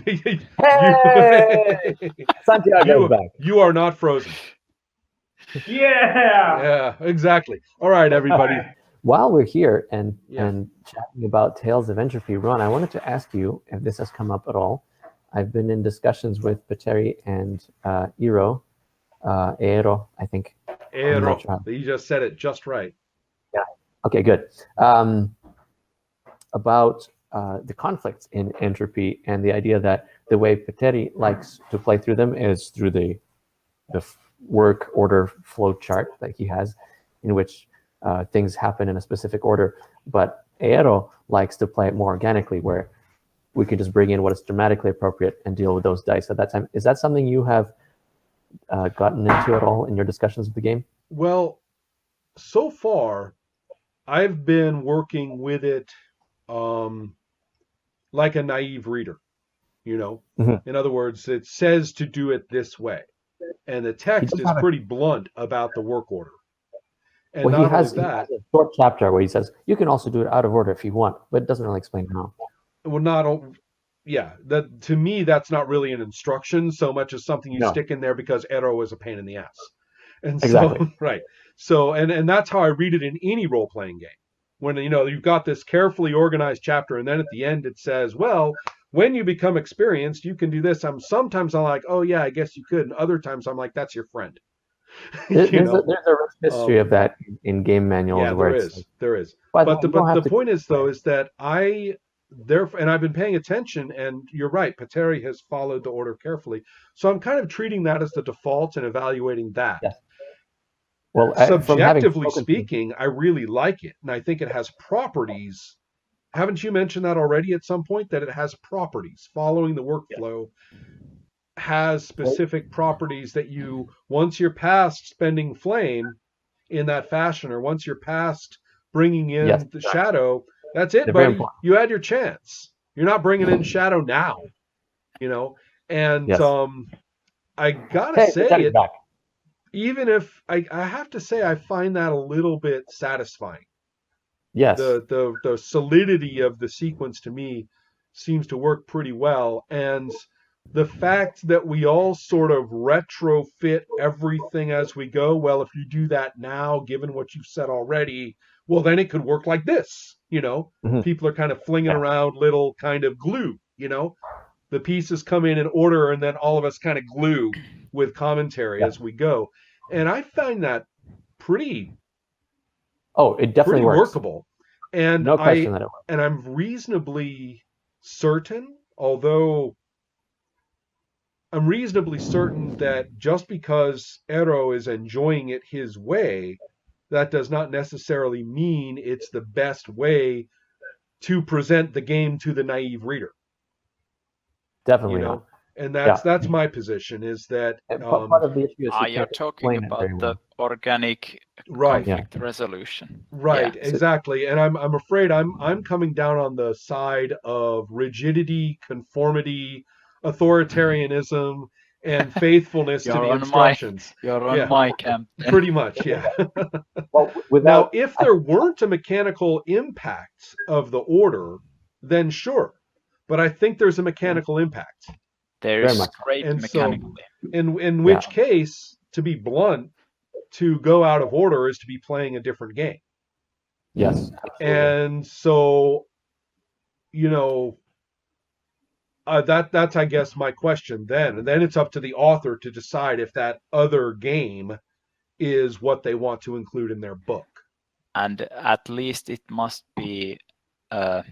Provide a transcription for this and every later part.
you, Hey, Santiago is back. you are not frozen. Yeah. Yeah, exactly. All right, everybody. While we're here and Yeah. chatting about Tales of Entropy, Ron, I wanted to ask you if this has come up at all. I've been in discussions with Pateri and Eero, I think. I'm not Ero. sure. You just said it just right. Yeah. Okay, good. About the conflicts in Entropy and the idea that the way Pateri likes to play through them is through the work order flow chart that he has, in which things happen in a specific order. But Eero likes to play it more organically, where we can just bring in what is dramatically appropriate and deal with those dice at that time. Is that something you have gotten into at all in your discussions of the game? Well, so far, I've been working with it um, like a naive reader, you know. Mm-hmm. In other words, it says to do it this way. And the He text does is have a pretty blunt about the work order. And well. He not only has that, a short chapter where he says you can also do it out of order if you want, but it doesn't really explain how. well, yeah, that to me, that's not really an instruction so much as something you No, stick in there because Arrow is a pain in the ass. And so, exactly. right. So, and that's how I read it in any role playing game. When, you've got this carefully organized chapter, and then at the end it says, well, when you become experienced, you can do this. Sometimes I'm like, oh, yeah, I guess you could. And other times I'm like, that's your friend. you There's know, a rich history um, of that in game manuals Yeah, where there it's is. like, There is. by the But way, you don't have the to. point is though is that and I've been paying attention, and you're right, Pateri has followed the order carefully. So I'm kind of treating that as the default and evaluating that. Yes. Well, from having Subjectively spoken to speaking, I really like it, and I think it has properties. Haven't you mentioned that already at some point that it has properties? Following the workflow has well, specific properties that you once you're past spending flame in that fashion, or once you're past bringing yes, in the shadow, that's it, they're very buddy. important. You had your chance. You're not bringing in shadow now, you know. And Yes. I gotta Hey, say Patenti's it. back. Even if I have to say, I find that a little bit satisfying. Yes, The solidity of the sequence to me seems to work pretty well, and the fact that we all sort of retrofit everything as we go. Well, if you do that now, given what you've said already, well, then it could work like this. hmm People are kind of flinging yeah, around little kind of glue. The pieces come in order, and then all of us kind of glue with commentary yeah. as we go. And I find that pretty Oh, it definitely pretty works. workable. And No question I that it works. and I'm reasonably certain, although I'm reasonably certain that just because Ero is enjoying it his way, that does not necessarily mean it's the best way to present the game to the naive reader, you Definitely not. know? And Yeah, that's my position is that and part of the issue is he You're can't talking explain it about very the well. organic right. Yeah. conflict resolution. Yeah. Right, So, exactly. And I'm afraid I'm coming down on the side of rigidity, conformity, authoritarianism, and faithfulness to You're the on my instructions. you're on Yeah, my camp then. pretty much, yeah. well, Now, without if there weren't a mechanical impact of the order, then sure. But I think there's a mechanical impact. There very is much. great And so mechanical. in Yeah. which case, to be blunt, to go out of order is to be playing a different game. Yes. Absolutely. And so you know that's I guess my question then, and then it's up to the author to decide if that other game is what they want to include in their book. And at least it must be uh,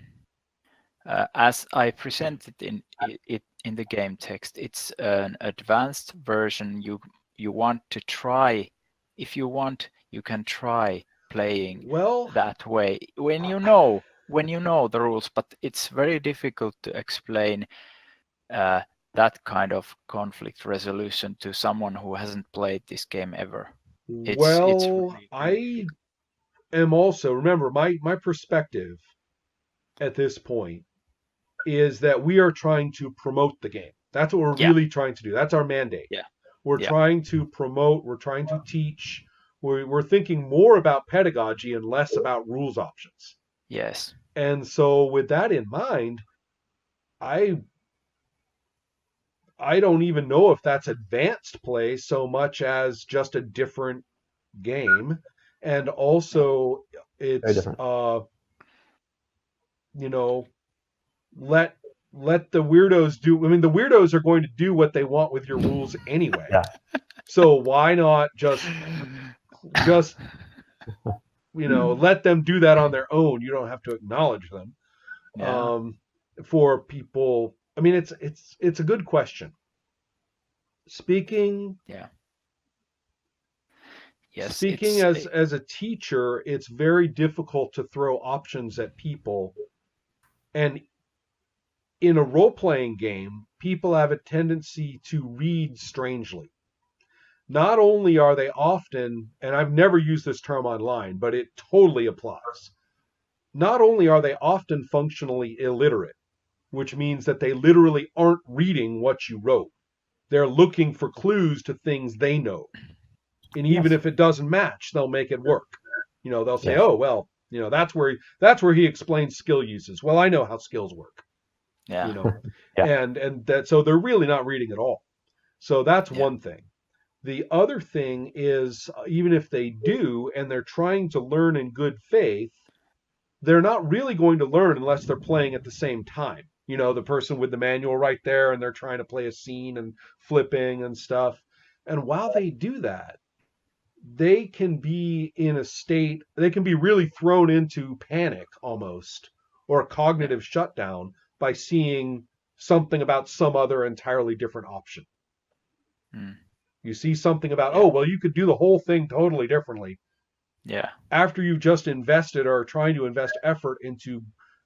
as I presented in the game text. It's an advanced version. You want to try. If you want, you can try playing Well, that way when you know the rules. But it's very difficult to explain that kind of conflict resolution to someone who hasn't played this game ever. It's well, really, really I difficult. am also, remember, my perspective at this point is that we are trying to promote the game. That's what we're Yeah, really trying to do. That's our mandate. yeah, We're yeah. trying to promote, we're trying to teach, we're thinking more about pedagogy and less about rules options. Yes. And so, with that in mind, I I don't even know if that's advanced play so much as just a different game. And also Very it's different. you know, let the weirdos do. I mean, the weirdos are going to do what they want with your rules anyway. Yeah. So why not just let them do that on their own? You don't have to acknowledge them. Yeah. For people, I mean, it's a good question. Speaking Yeah. Yes, speaking it's as a teacher, it's very difficult to throw options at people. And in a role playing game, people have a tendency to read strangely. Not only are they often, and I've never used this term online, but it totally applies. Not only are they often functionally illiterate, which means that they literally aren't reading what you wrote. They're looking for clues to things they know. And even Yes. if it doesn't match, they'll make it work. They'll say, Yes. "Oh, well, that's where he explains skill uses." Well, I know how skills work, you yeah. know. Yeah. And that so they're really not reading at all. So that's Yeah. one thing. The other thing is, even if they do and they're trying to learn in good faith, they're not really going to learn unless they're playing at the same time. The person with the manual right there, and they're trying to play a scene and flipping and stuff. And while they do that, they can be in a state, they can be really thrown into panic almost, or a Yeah. cognitive shutdown by seeing something about some other entirely different option. Mm. You see something about, Yeah. oh, well, you could do the whole thing totally differently Yeah. after you've just invested or are trying to invest effort into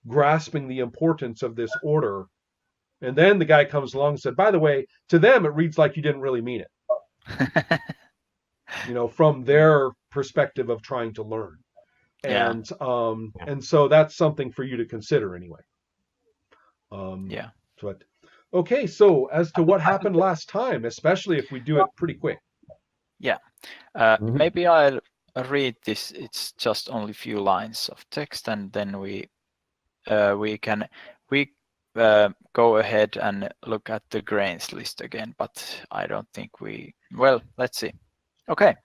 grasping the importance of this order. And then the guy comes along and said, by the way, to them, it reads like you didn't really mean it, from their perspective of trying to learn. yeah. And so that's something for you to consider anyway. Um, Yeah. but okay, so as to what happened last time, especially if we do it pretty quick. Yeah. Mhm. Maybe I'll read this. It's just only a few lines of text, and then we can go ahead and look at the grains list again. But I don't think we. Well, let's see. Okay.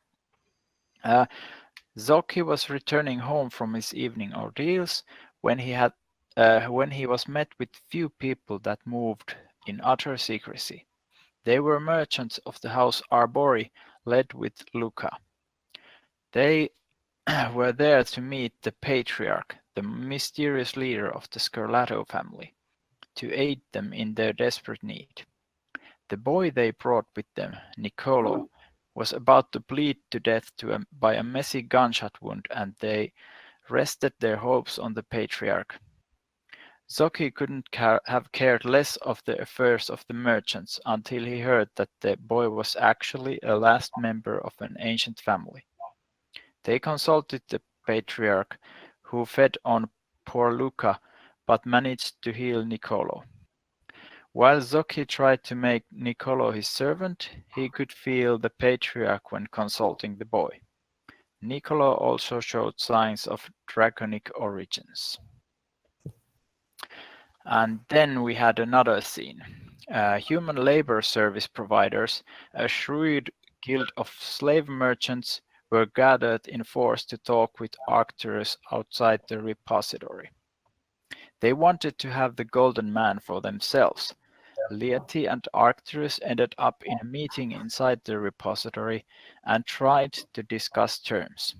Zoki was returning home from his evening ordeals when he was met with few people that moved in utter secrecy. They were merchants of the house Arbori, led with Luca. They were there to meet the patriarch, the mysterious leader of the Scarlato family, to aid them in their desperate need. The boy they brought with them, Niccolo, was about to bleed to death by a messy gunshot wound, and they rested their hopes on the patriarch. Zoki couldn't have cared less of the affairs of the merchants until he heard that the boy was actually a last member of an ancient family. They consulted the patriarch, who fed on poor Luca, but managed to heal Niccolo. While Zoki tried to make Niccolo his servant, he could feel the patriarch when consulting the boy. Niccolo also showed signs of draconic origins. And then we had another scene. Human labor service providers, a shrewd guild of slave merchants, were gathered in force to talk with Arcturus outside the repository. They wanted to have the Golden Man for themselves. Lieti and Arcturus ended up in a meeting inside the repository and tried to discuss terms.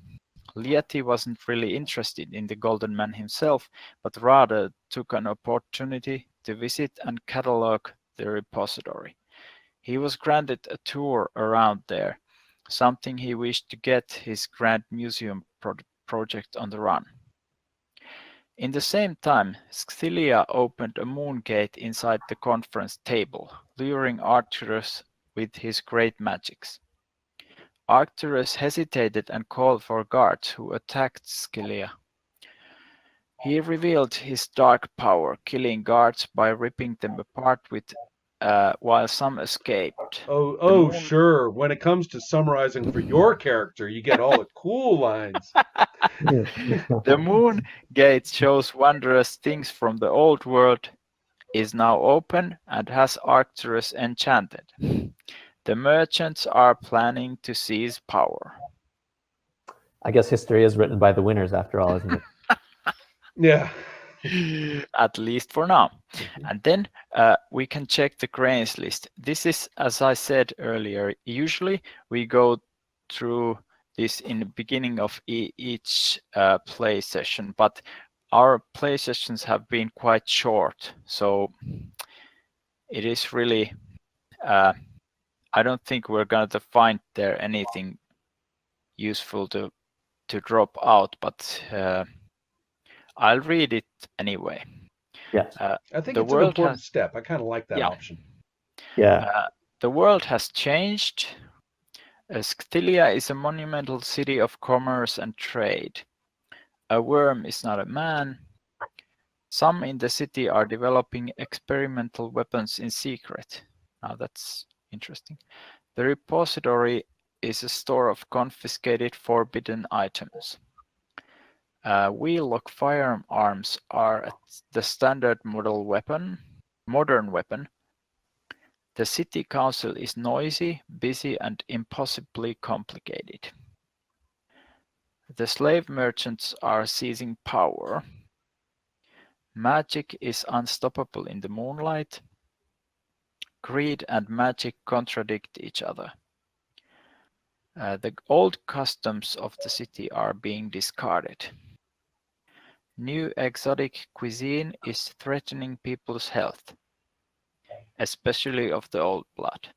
Lieti wasn't really interested in the Golden Man himself, but rather took an opportunity to visit and catalogue the repository. He was granted a tour around there, something he wished to get his grand museum project on the run. In the same time, Scylla opened a moon gate inside the conference table, luring Arcturus with his great magics. Arcturus hesitated and called for guards who attacked Scylla. He revealed his dark power, killing guards by ripping them apart while some escaped. The Oh, moon sure. When it comes to summarizing for your character, you get all the cool lines. The moon gate shows wondrous things from the old world, is now open and has Arcturus enchanted. The merchants are planning to seize power. I guess history is written by the winners after all, isn't it? Yeah. At least for now. And then we can check the grains list. This is, as I said earlier, usually we go through this in the beginning of each play session, but our play sessions have been quite short. So it is really, I don't think we're going to find there anything useful to drop out, but I'll read it anyway. Yes. I think The it's an world important has, step. I kind of like that yeah, option. Yeah. the world has changed. Scythilia is a monumental city of commerce and trade. A worm is not a man. Some in the city are developing experimental weapons in secret. Now that's interesting. The repository is a store of confiscated forbidden items. Wheel-lock firearms are the standard modern weapon. The city council is noisy, busy, and impossibly complicated. The slave merchants are seizing power. Magic is unstoppable in the moonlight. Greed and magic contradict each other. The old customs of the city are being discarded. New exotic cuisine is threatening people's health, especially of the old blood.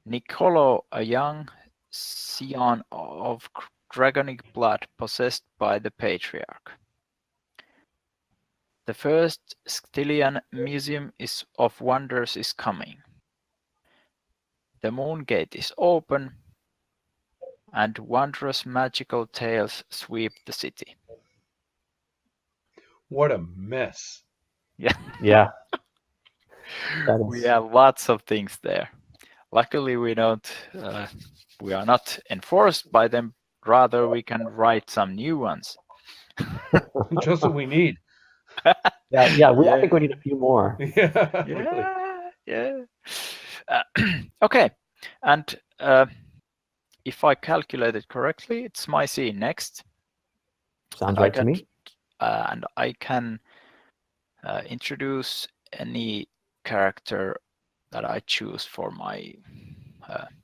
Nicolo, a young scion of dragonic blood possessed by the patriarch. The first Scythian Museum of Wonders is coming. The moon gate is open, and wondrous magical tales sweep the city. What a mess. Yeah, Yeah. we have lots of things there. Luckily, we don't. We are not enforced by them. Rather, we can write some new ones. Just what we need. Yeah. I Yeah. think we need a few more. Yeah, really. Yeah. Okay, and if I calculated correctly, it's my scene next. Sounds I right to can, me. and I can introduce any character that I choose for my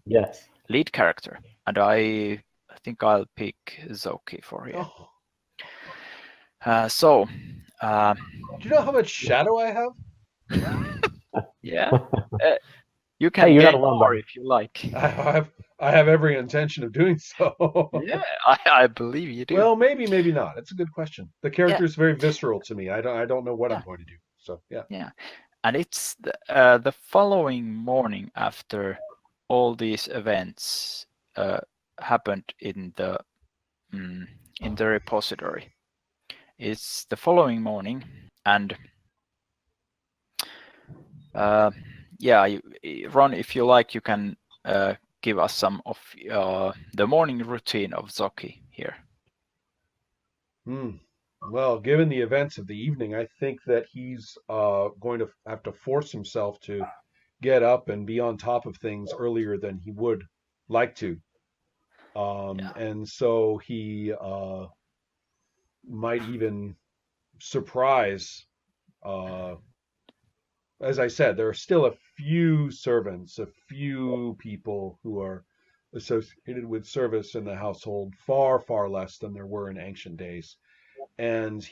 Yes. lead character, and I think I'll pick Zoki for here. Oh, So, do you know how much shadow I have? yeah, you can Hey, you're not gain alone, more buddy. if you like. I have every intention of doing so. Yeah, I believe you do. Well, maybe not. It's a good question. The character Yeah. is very visceral to me. I don't know what Yeah. I'm going to do. So yeah. Yeah, and it's the following morning after all these events happened in the repository. It's the following morning, and yeah, Ron, if you like, you can give us some of the morning routine of Zoki here. Well, given the events of the evening, I think that he's going to have to force himself to get up and be on top of things earlier than he would like to. Yeah, And so he might even surprise. Uh, as I said, there are still a few servants, a few people who are associated with service in the household, far less than there were in ancient days. And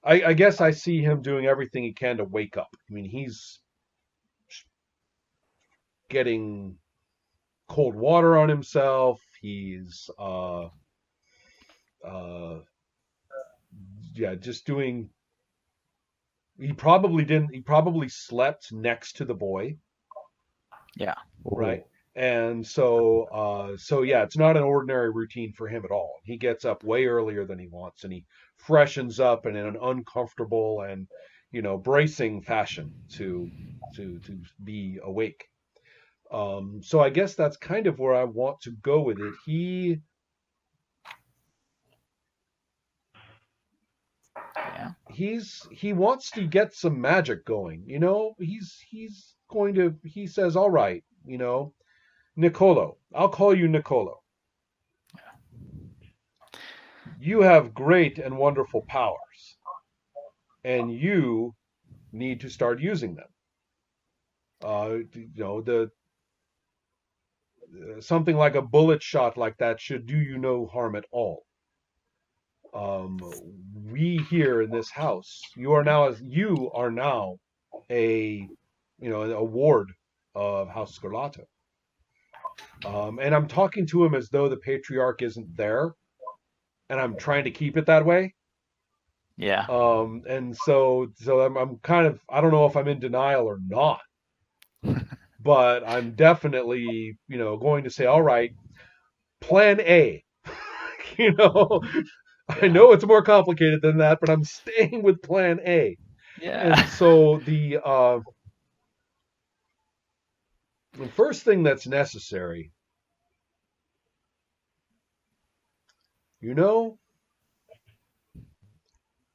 I guess I see him doing everything he can to wake up. I mean, he's getting cold water on himself. He's uh, yeah, just doing. He probably didn't. He probably slept next to the boy, yeah, right? And so yeah, it's not an ordinary routine for him at all. He gets up way earlier than he wants, and he freshens up in an uncomfortable and bracing fashion to be awake. So I guess that's kind of where I want to go with it. he wants to get some magic going. He says, all right, Nicolo, I'll call you Nicolo. You have great and wonderful powers, and you need to start using them. The something like a bullet shot like that should do you no harm at all. Um, we here in this house, you are now a a ward of House Scarlata. And I'm talking to him as though the patriarch isn't there, and I'm trying to keep it that way. Yeah. And so I'm kind of, I don't know if I'm in denial or not, but I'm definitely, going to say, all right, plan A. you know, I Yeah. know it's more complicated than that, but I'm staying with plan A. And Yeah. so the first thing that's necessary, you know,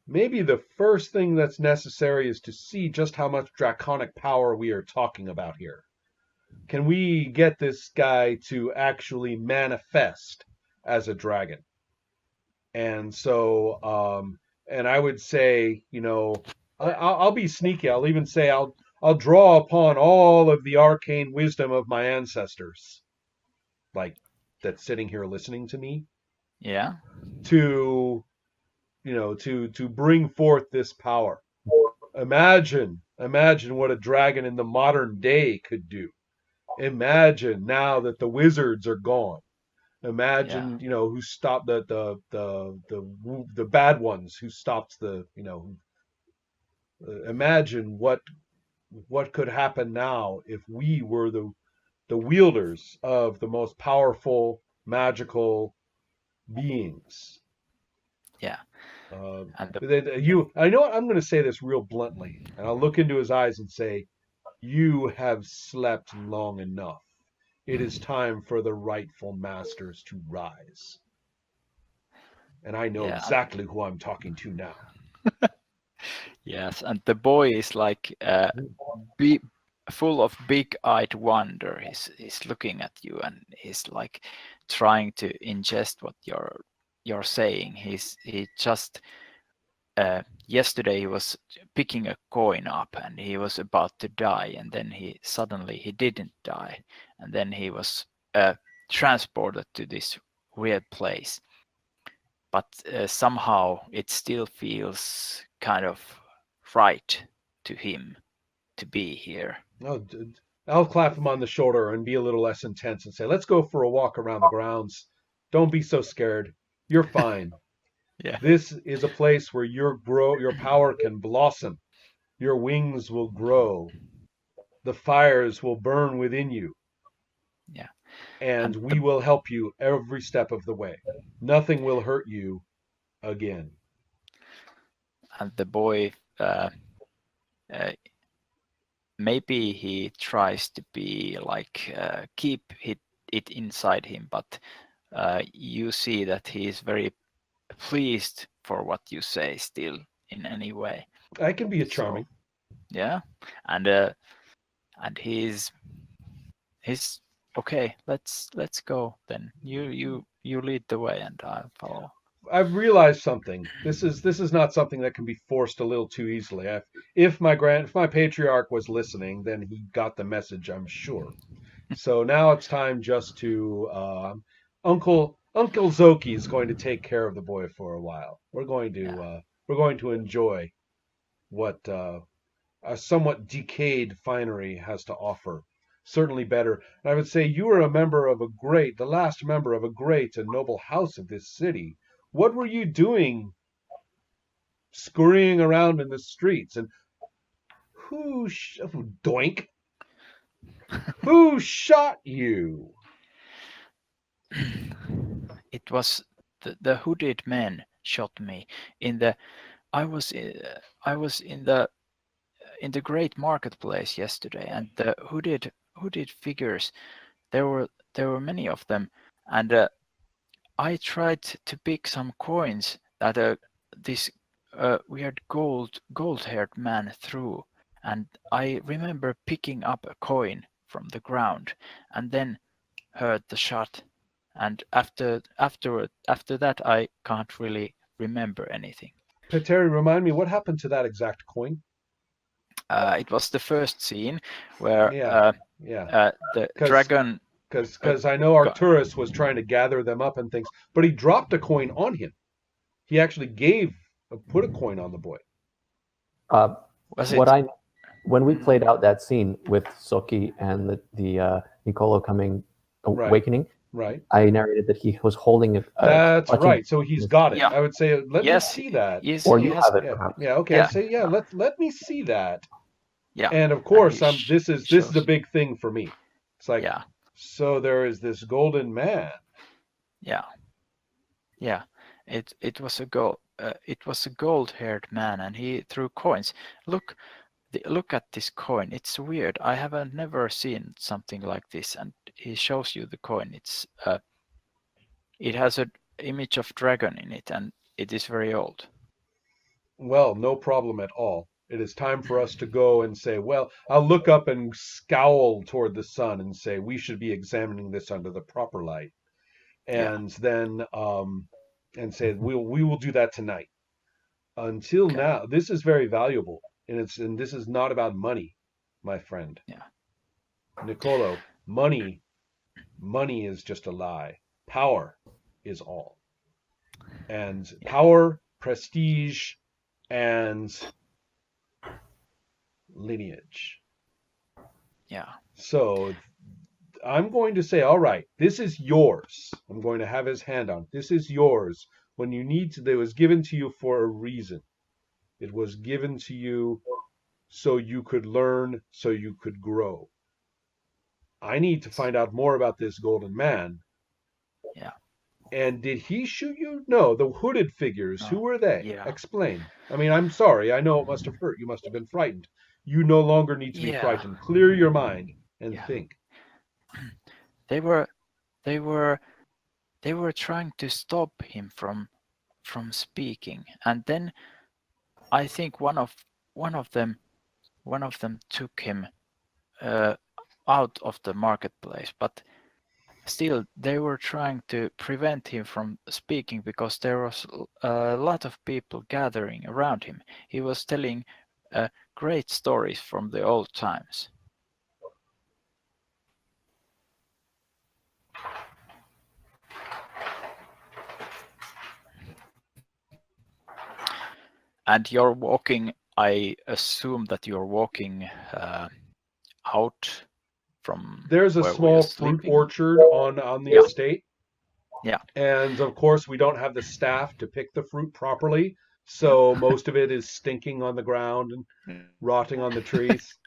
maybe the first thing that's necessary is to see just how much draconic power we are talking about here. Can we get this guy to actually manifest as a dragon? And so, and I would say, I'll be sneaky. I'll even say I'll draw upon all of the arcane wisdom of my ancestors, like that's sitting here listening to me, Yeah. to to bring forth this power. Imagine what a dragon in the modern day could do. Imagine now that the wizards are gone. Yeah. Imagine, who stopped the bad ones, who stopped imagine what could happen now if we were the wielders of the most powerful magical beings. Yeah. Uh, And the I know I'm going to say this real bluntly, and I'll look into his eyes and say, "You have slept long enough. It is time for the rightful masters to rise." And I know yeah. exactly who I'm talking to now. Yes. And the boy is like be full of big-eyed wonder. He's looking at you and he's like trying to ingest what you're saying. He just yesterday he was picking a coin up and he was about to die, and then he didn't die, and then he was transported to this weird place, but somehow it still feels kind of right to him to be here. Oh, I'll clap him on the shoulder and be a little less intense and say, "Let's go for a walk around the grounds. Don't be so scared. You're fine. Yeah. This is a place where your power can blossom. Your wings will grow. The fires will burn within you, Yeah. and and we the will help you every step of the way. Nothing will hurt you again." and the boy uh, maybe he tries to be like keep it inside him, but you see that he is very pleased for what you say still in any way. I can be a So charming. yeah, and he's okay. Let's go then. You lead the way and I'll follow. I've realized something. This is not something that can be forced a little too easily. If my patriarch was listening, then he got the message, I'm sure. So now it's time just to Uncle Zoki is going to take care of the boy for a while. Yeah, We're going to enjoy what a somewhat decayed finery has to offer. Certainly better. And I would say you are the last member of a great and noble house of this city. What were you doing scurrying around in the streets? And doink, who shot you? it was the hooded men shot me in the. I was in the great marketplace yesterday, and the hooded figures, there were many of them, and I tried to pick some coins that this a weird gold-haired man through, and I remember picking up a coin from the ground, and then heard the shot. And after that, I can't really remember anything. Petteri, remind me what happened to that exact coin? It was the first scene where Yeah, yeah. the Because dragon. because I know Arcturus was trying to gather them up and things, but he dropped a coin on him. He actually put a coin on the boy. Was What it? when we played out that scene with Soki and the Nicolo coming Right. awakening, Right. I narrated that he was holding it. That's right. So he's got it. Yeah. I would say, let me Yes, see that. yes, or he you has. have it, Yeah. perhaps. Yeah. Okay. Yeah. Say, yeah. Let me see that. Yeah. And of And course, he this is shows a you. big thing for me. It's like, Yeah, so there is this golden man. yeah, yeah. It was a gold-haired man, and he threw coins. Look, look at this coin. It's weird. I haven't never seen something like this. And he shows you the coin. It has an image of dragon in it, and it is very old. Well, no problem at all. It is time for us to go and say, well, I'll look up and scowl toward the sun and say, we should be examining this under the proper light. Yeah. And then, and say, we will do that tonight. Until Okay. now, this is very valuable. And this is not about money, my friend. Yeah. Nicolo, money is just a lie. Power is all. And Yeah. power, prestige, and lineage. Yeah. So I'm going to say, all right, this is yours. I'm going to have his hand on. This is yours. When you need to, it was given to you for a reason. It was given to you so you could learn, so you could grow. I need to find out more about this golden man. Yeah. And did he shoot you? No, the hooded figures. Who No. were they? Yeah. Explain. I mean, I'm sorry. I know it must have hurt. You must have been frightened. You no longer need to be Yeah. frightened. Clear your mind and Yeah. think. They were trying to stop him from speaking, and then I think one of them took him out of the marketplace, but still they were trying to prevent him from speaking because there was a lot of people gathering around him. He was telling great stories from the old times. And you're walking, I assume that you're walking out from There's a where we small are fruit sleeping. orchard on the Yeah. estate. Yeah. And of course, we don't have the staff to pick the fruit properly. So most of it is stinking on the ground and rotting on the trees.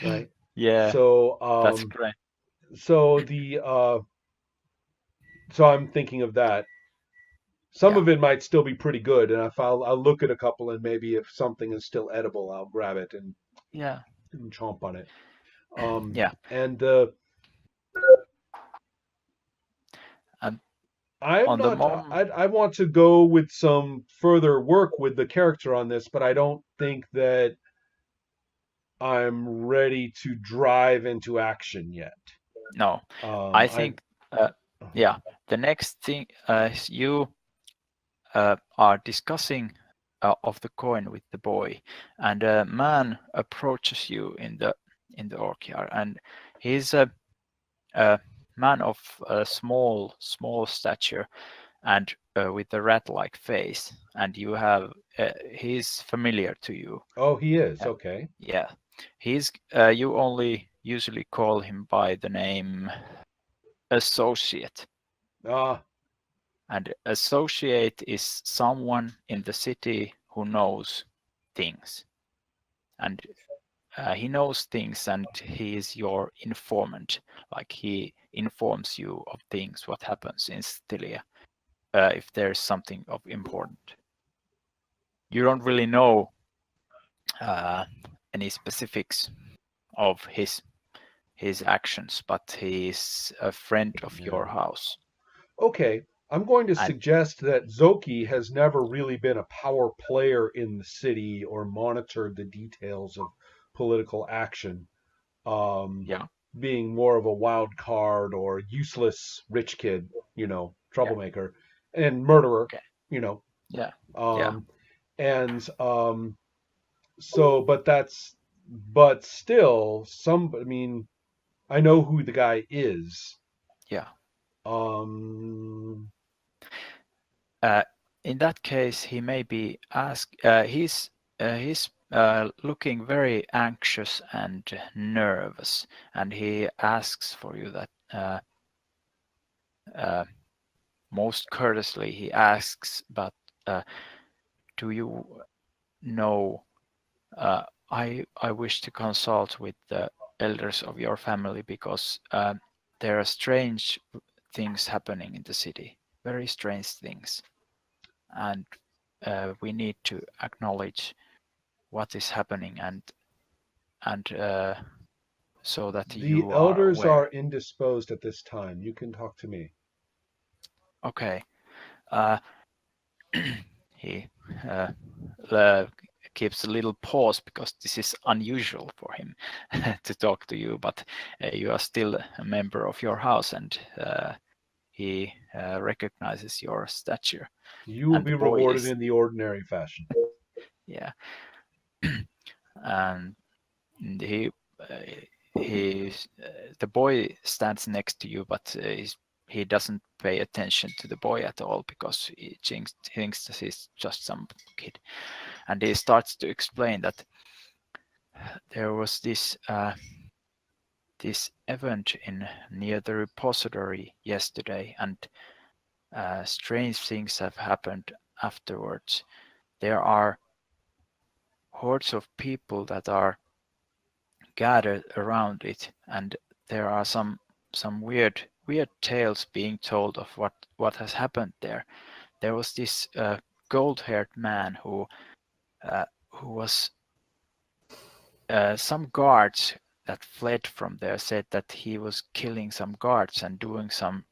Right. Yeah, So that's great. so the so I'm thinking of that. Some Yeah. of it might still be pretty good, and if I'll look at a couple, and maybe if something is still edible, I'll grab it Yeah. and chomp on it. Yeah. And And I'm on the not. mom, I want to go with some further work with the character on this, but I don't think that I'm ready to drive into action yet. no, I I think, yeah, the next thing you are discussing of the coin with the boy, and a man approaches you in the orchard, and he's a man of a small stature and with a rat-like face, and you have he's familiar to you. Oh, he is Uh, okay. yeah, he's you only usually call him by the name associate, Ah, and associate is someone in the city who knows things, and he knows things, and he is your informant. Like, he informs you of things, what happens in Stilia, if there's something of important. You don't really know any specifics of his actions, but he's a friend of your yeah. house. Okay. I'm going to And suggest that Zoki has never really been a power player in the city or monitored the details of political action, um, yeah, being more of a wild card or useless rich kid, yeah, troublemaker and murderer, okay, you know. yeah, yeah, Um, and so, but still, I mean, I know who the guy is. yeah. Um, Uh, in that case, he may be asked. He's looking very anxious and nervous, and he asks for you that uh, most courteously he asks, but uh, do you know? I wish to consult with the elders of your family because there are strange things happening in the city, very strange things, and we need to acknowledge what is happening and so that the you are elders aware. are indisposed at this time. You can talk to me. Okay. Uh, he uh, uh, keeps a little pause because this is unusual for him to talk to you, but you are still a member of your house and he recognizes your stature. You will And the be boy rewarded is, in the ordinary fashion. yeah, and he uh, the boy stands next to you, but he doesn't pay attention to the boy at all because he thinks that he's just some kid, and he starts to explain that there was this event in near the repository yesterday, and strange things have happened afterwards. There are hordes of people that are gathered around it, and there are some weird tales being told of what has happened there. There was this gold-haired man who was some guards that fled from there said that he was killing some guards and doing some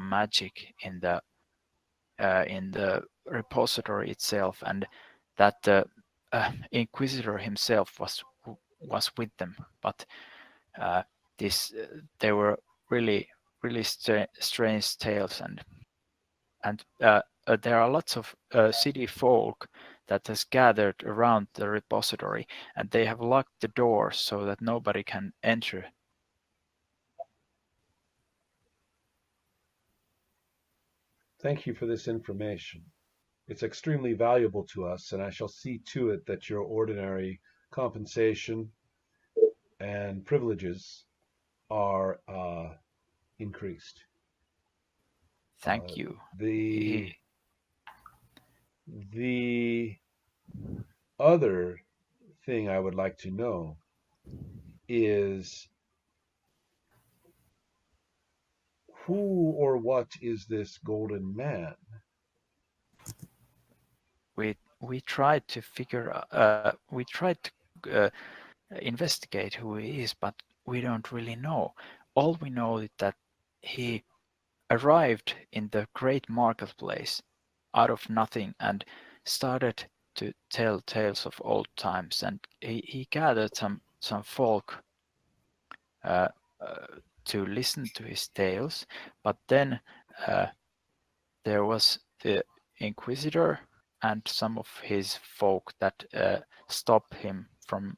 magic in the repository itself, and that the inquisitor himself was with them, but uh, this they were really strange tales, and there are lots of city folk that has gathered around the repository, and they have locked the doors so that nobody can enter. Thank you for this information. It's extremely valuable to us, and I shall see to it that your ordinary compensation and privileges are increased. Thank you. The He, the other thing I would like to know is who or what is this golden man? we tried to we tried to investigate who he is, but we don't really know. All we know is that he arrived in the great marketplace out of nothing and started to tell tales of old times, and he gathered some folk uh, uh, to listen to his tales, but then uh, there was the inquisitor and some of his folk that stopped him from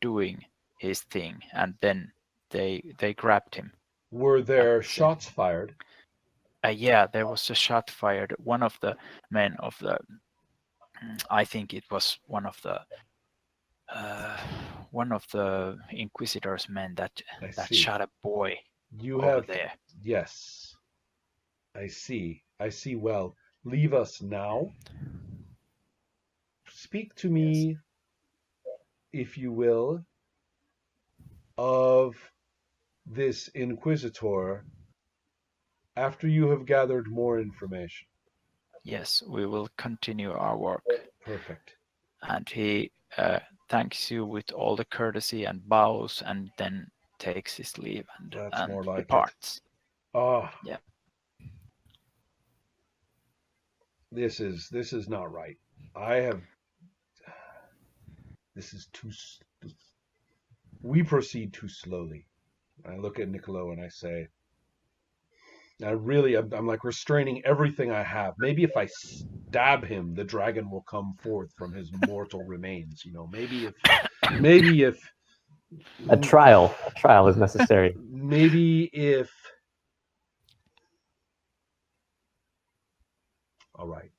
doing his thing, and then they grabbed him Were at there shots fired? yeah, there was a shot fired. One of the men of the I think it was uh, one of the inquisitor's men I that see. shot a boy You over have, there. yes, I see. I see well. Leave us now. Speak to Yes, me, if you will, of this inquisitor after you have gathered more information. yes, we will continue our work. Perfect. And he thanks you with all the courtesy and bows, and then takes his leave That's and more like it. departs. Ah, Yeah. this is not right. This is too. We proceed too slowly. I look at Niccolo and I say, I'm like restraining everything I have. Maybe if I stab him, the dragon will come forth from his mortal remains. Maybe if A trial is necessary. maybe if. All right,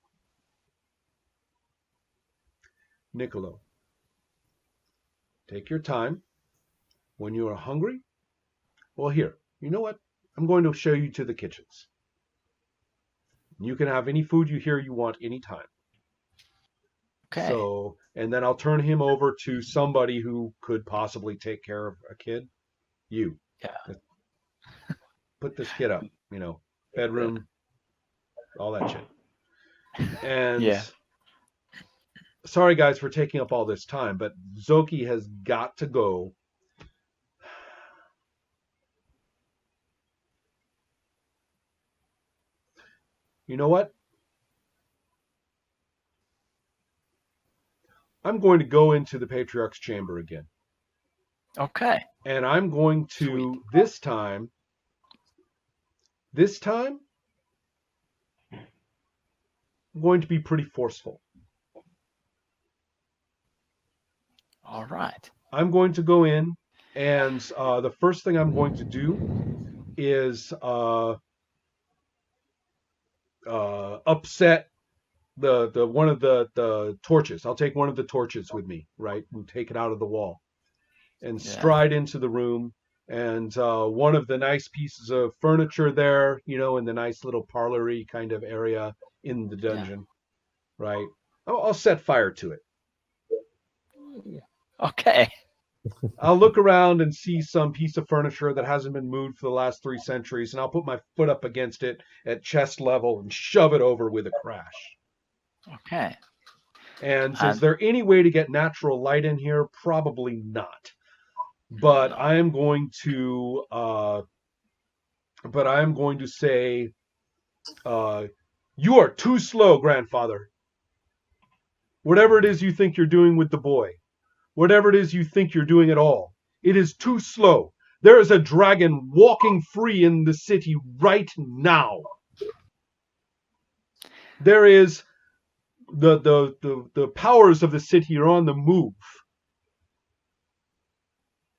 Niccolo, take your time. When you are hungry, well, here, you know what? I'm going to show you to the kitchens. You can have any food you want anytime. Okay. So, and then I'll turn him over to somebody who could possibly take care of a kid. You. Yeah. Put this kid up, bedroom, all that shit. And Yeah. sorry guys for taking up all this time, but Zoki has got to go. You know what? I'm going to go into the Patriarch's chamber again. Okay. And I'm going to this time, I'm going to be pretty forceful. All right. I'm going to go in, and the first thing I'm going to do is upset the one of the torches. I'll take one of the torches with me, right, and take it out of the wall, and stride into the room. And one of the nice pieces of furniture there, in the nice little parlory kind of area in the dungeon, right? I'll set fire to it. Okay. I'll look around and see some piece of furniture that hasn't been moved for the last 3 centuries, and I'll put my foot up against it at chest level and shove it over with a crash. Okay. And is there any way to get natural light in here? Probably not. But No. I am going to say, you are too slow, grandfather. Whatever it is you think you're doing with the boy, whatever it is you think you're doing at all, it is too slow. There is a dragon walking free in the city right now. There is the powers of the city are on the move.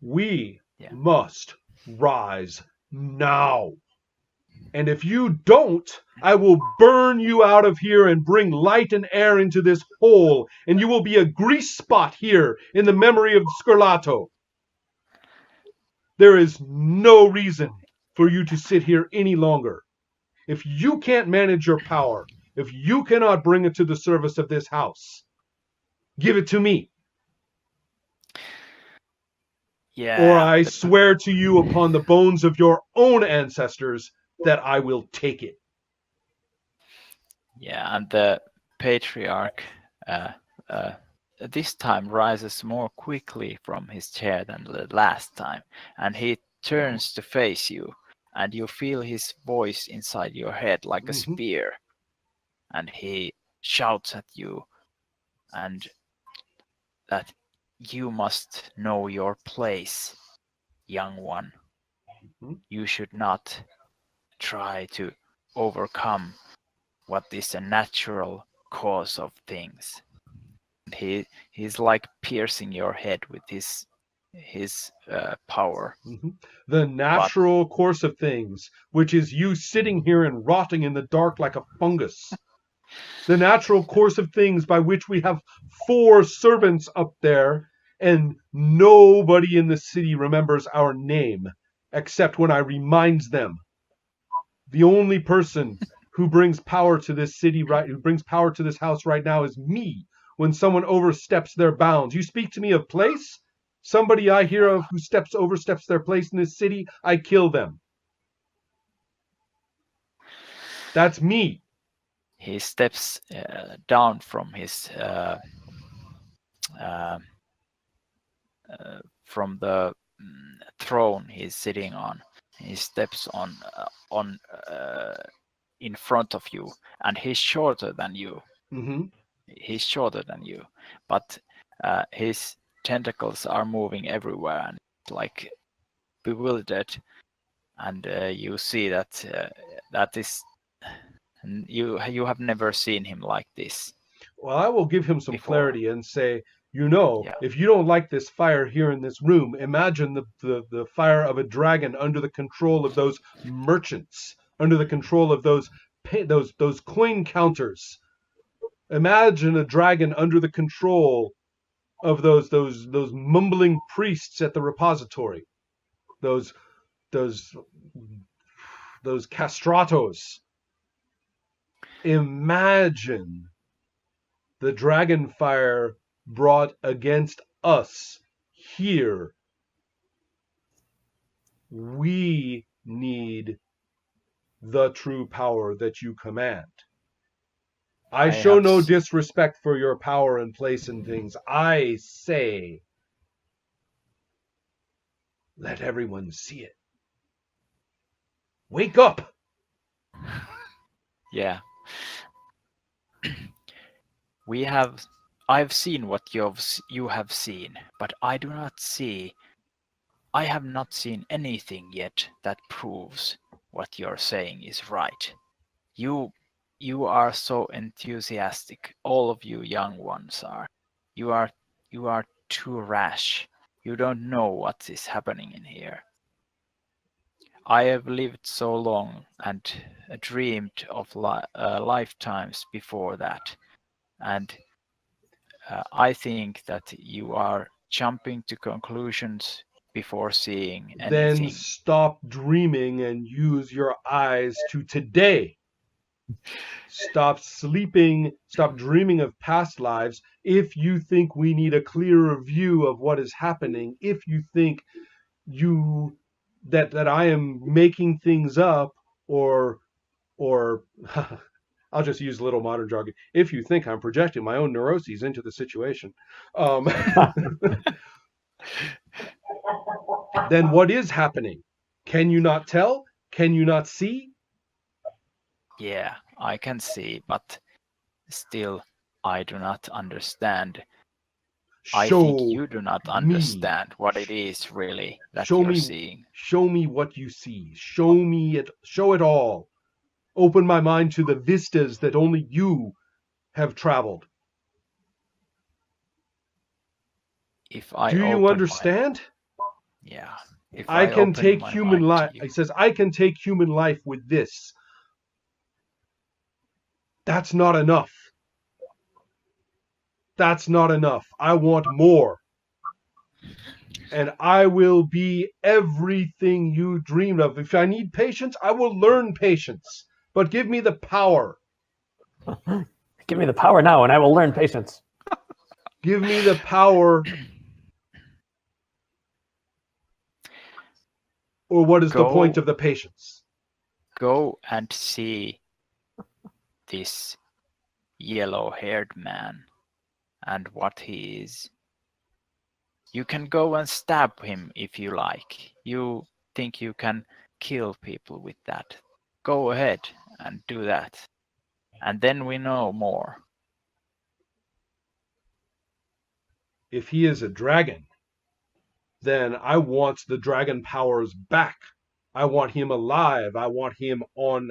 We must rise now. And if you don't, I will burn you out of here and bring light and air into this hole, and you will be a grease spot here in the memory of Scarlato. There is no reason for you to sit here any longer. If you can't manage your power, if you cannot bring it to the service of this house, give it to me. Yeah. Or I swear to you upon the bones of your own ancestors that I will take it. Yeah, and the patriarch this time rises more quickly from his chair than the last time, and he turns to face you, and you feel his voice inside your head like a spear, and he shouts at you, and that you must know your place, young one. You should not try to overcome what is a natural cause of things. He's like piercing your head with his power. The natural course of things, which is you sitting here and rotting in the dark like a fungus. The natural course of things by which we have 4 servants up there, and nobody in the city remembers our name, except when I remind them. The only person who brings power to this city, who brings power to this house right now is me. When someone oversteps their bounds, you speak to me of place. Somebody I hear of who oversteps their place in this city, I kill them. That's me. He steps down from his from the throne he's sitting on. He steps on in front of you, and he's shorter than you. Mm-hmm. He's shorter than you, but his tentacles are moving everywhere, and like bewildered. And you see that that is, you have never seen him like this. Well, I will give him some Before. clarity and say, you know, Yeah. if you don't like this fire here in this room, imagine the fire of a dragon under the control of those merchants, under the control of those coin counters. Imagine a dragon under the control of those mumbling priests at the repository, those those those castratos. Imagine the dragon fire brought against us here. We need the true power that you command. I I show have no disrespect for your power and place and things. I say, let everyone see it. Wake up! Yeah. I've seen what you have seen, but I have not seen anything yet that proves what you're saying is right. You are so enthusiastic, all of you young ones are. You are too rash. You don't know what is happening in here. I have lived so long and dreamed of lifetimes before that, and I think that you are jumping to conclusions before seeing Then anything. stop dreaming and use your eyes to today. Stop sleeping, stop dreaming of past lives. If you think we need a clearer view of what is happening, if you think you that I am making things up, or I'll just use a little modern jargon. If you think I'm projecting my own neuroses into the situation, um, then what is happening? Can you not tell? Can you not see? Yeah, I can see, but still, I do not understand. I think Show you do not me. understand what it is really that Show you're me. seeing. Show me what you see. Show me it. Show it all. Open my mind to the vistas that only you have traveled. If I Do you open my understand? Yeah, if I I can open take my human mind to life. you, He says, I can take human life with this. That's not enough. That's not enough. I want more. And I will be everything you dreamed of. If I need patience, I will learn patience. But give me the power. Give me the power now, and I will learn patience. Give me the power. Or what is the point go of the patience? go and see this yellow-haired man and what he is. You can go and stab him if you like. You think you can kill people with that. Go ahead and do that. And then we know more. If he is a dragon, then I want the dragon powers back. I want him alive. I want him on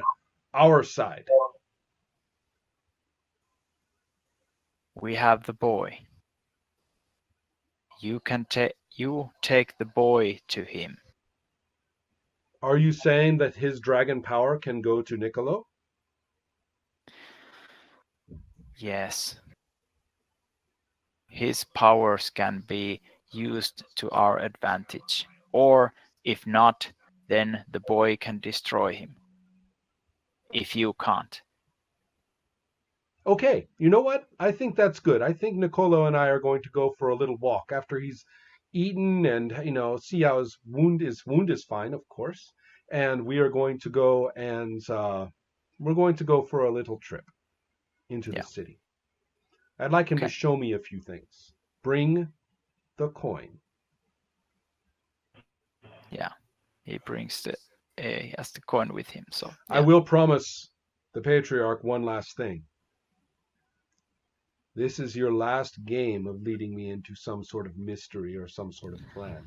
our side. We have the boy. You take the boy to him. Are you saying that his dragon power can go to Niccolo? Yes. His powers can be used to our advantage. Or if not, then the boy can destroy him. If you can't. Okay, you know what? I think that's good. I think Niccolo and I are going to go for a little walk after he's eaten and see how his wound is fine, of course. And we are going to go and we're going to go for a little trip into the Yeah. city. I'd like him to Okay. show me a few things. Bring the coin. Yeah. He brings he has the coin with him. So I yeah. will promise the Patriarch one last thing. This is your last game of leading me into some sort of mystery or some sort of plan.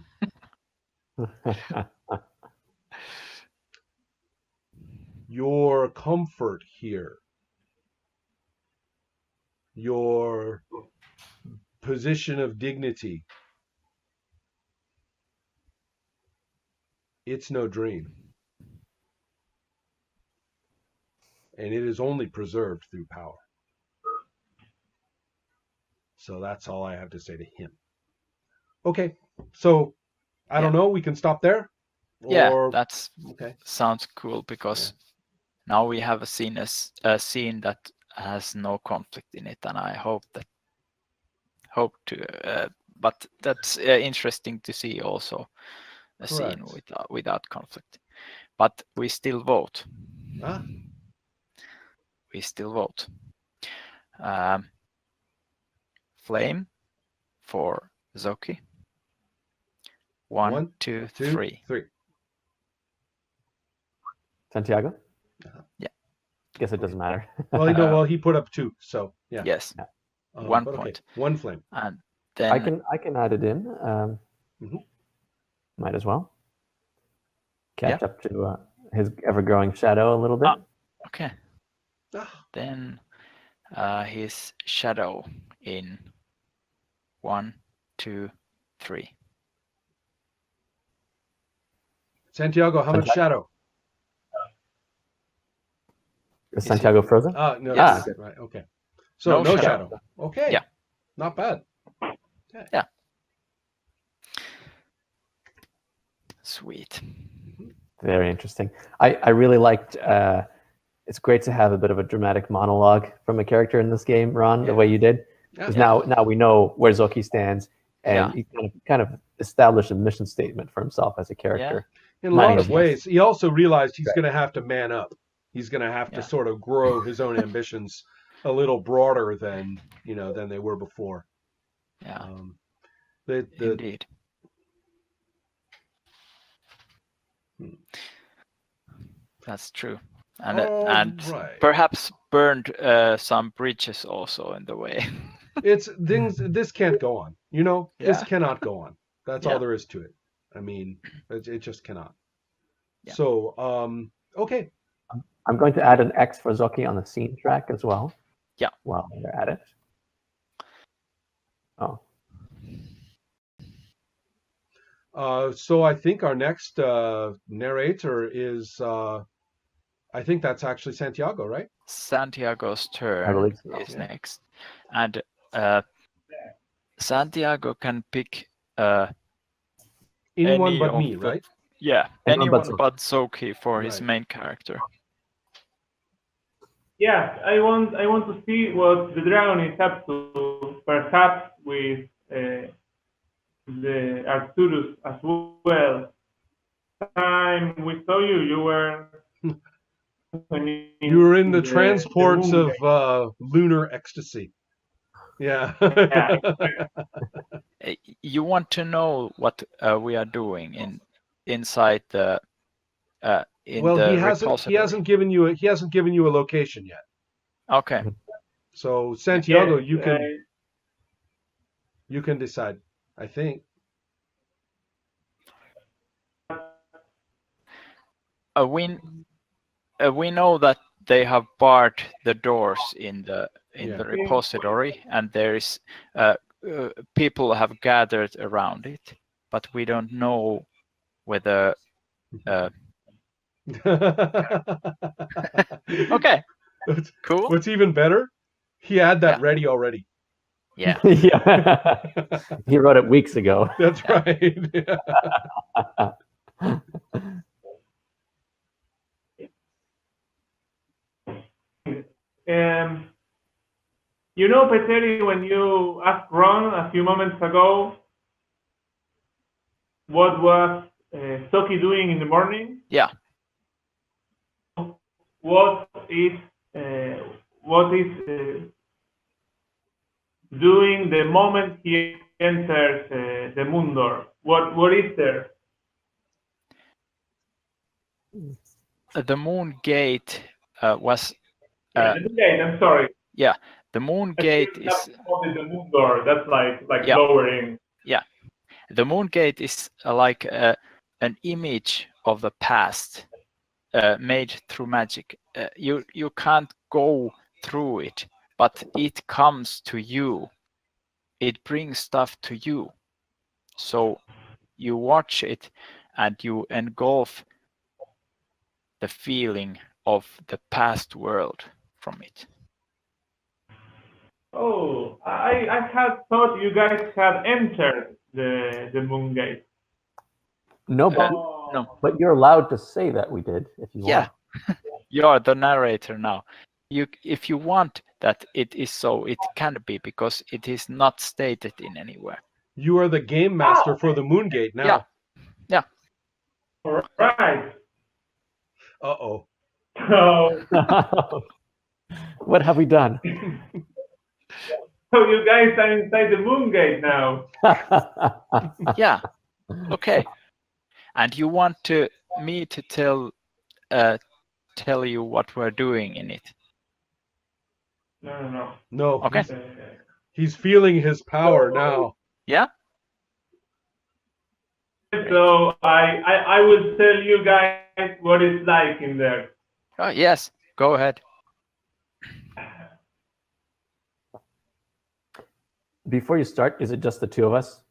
Your comfort here, your position of dignity, it's no dream. And it is only preserved through power. So that's all I have to say to him. Okay, so I don't know. We can stop there. Yeah, that's okay. Sounds cool because now we have a scene that has no conflict in it, and I hope to. But that's interesting to see also a scene without conflict. But we still vote. We still vote. Flame for Zoki. One, two, three. Santiago? Yeah. Guess it doesn't matter. Well, he put up 2, so yeah. Yes. 1 point. Okay. 1 flame. And then I can add it in. Might as well catch up to his ever-growing shadow a little bit. Okay. Then his shadow in 1, 2, 3. Santiago, how much shadow? Is Santiago frozen? No. Yes. Right. Okay. So no shadow. Okay. Yeah. Not bad. Okay. Yeah. Sweet. Very interesting. I really liked. It's great to have a bit of a dramatic monologue from a character in this game, Ron, the way you did. Because now we know where Zoki stands, and he kind of established a mission statement for himself as a character. In a lot of ways, he also realized he's going to have to man up. He's going to have to sort of grow his own ambitions a little broader than they were before. Yeah. Indeed. That's true. And perhaps burned some bridges also in the way. It's things. This can't go on. This cannot go on. That's all there is to it. I mean, it just cannot. Yeah. So, okay. I'm going to add an X for Zoki on the scene track as well. Yeah. While they're at it. Oh. So I think our next narrator is. I think that's actually Santiago, right? Santiago's turn is next, and Santiago can pick anyone but me, right? Yeah, anyone but Zoki for his main character. Yeah, I want to see what the dragon is up to, perhaps with the Arcturus as well. Time we saw you were. You were in the transports of lunar ecstasy. Yeah. You want to know what we are doing inside the he hasn't given you a location yet. Okay. So Santiago, you can decide, I think. We know that they have barred the doors in the repository, and there is people have gathered around it, but we don't know whether. Okay. Cool. What's even better? He had that ready already. Yeah. Yeah. He wrote it weeks ago. That's right. Petteri, when you asked Ron a few moments ago, what was Zoki doing in the morning? Yeah. What is doing the moment he enters the moon door? What is there? The moon gate was The moon gate. I'm sorry. Yeah, the moon gate You is have called it the moon door. That's like Yeah. lowering. yeah. The moon gate is like an image of the past made through magic. You can't go through it, but it comes to you. It brings stuff to you. So you watch it and you engulf the feeling of the past world from it. Oh, I had thought you guys had entered the moon gate. No, but No. but you're allowed to say that we did if you Yeah. want. You're the narrator now. If you want that it is so, it can be, because it is not stated in anywhere. You are the game master for the Moongate now. Yeah. All right. Uh-oh. So, What have we done? so you guys are inside the moon gate now. Yeah. Okay. And you want me to tell you what we're doing in it? No. No, Okay. he's feeling his power now. Yeah. So I will tell you guys what it's like in there. Oh, yes. Go ahead. Before you start, is it just the two of us?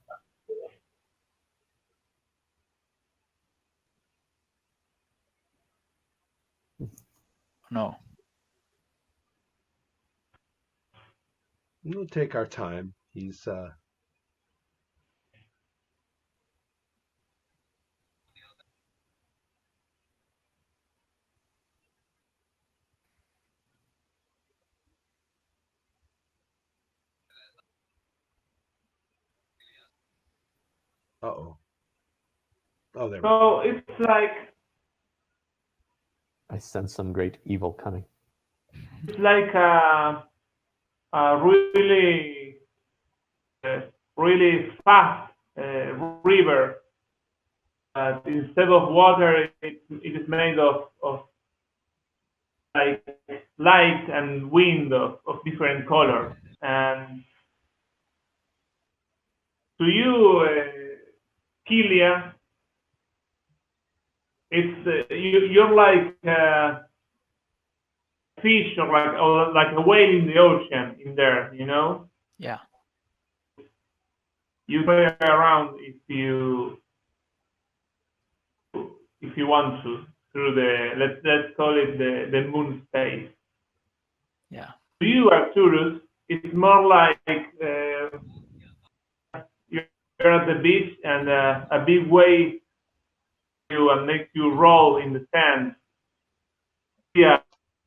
No. We'll take our time. He's uh-oh. Oh, there we go. So it's like I sense some great evil coming. it's like a really really fast river. Instead of water, it is made of like light and wind of different colors. And to you, Kilia, it's you're like a fish or like a whale in the ocean in there. You know, Yeah. you play around if you want to through the let's call it the moon space. Yeah. To you, Arcturus, it's more like you're at the beach and a big wave you and makes you roll in the sand. Yeah,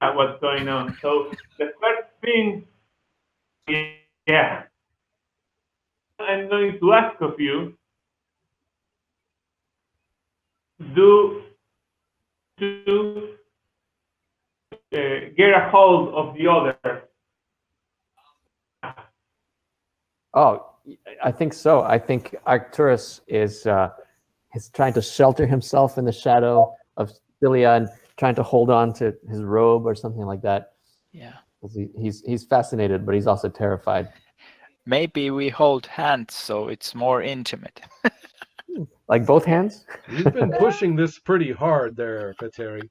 what's going on. So the first thing, yeah, I'm going to ask of you, do to get a hold of the other. Oh, I think so. I think Arcturus is trying to shelter himself in the shadow of Cilia and trying to hold on to his robe or something like that. Yeah. He's fascinated, but he's also terrified. Maybe we hold hands so it's more intimate. Like both hands? You've been pushing this pretty hard there, Petteri.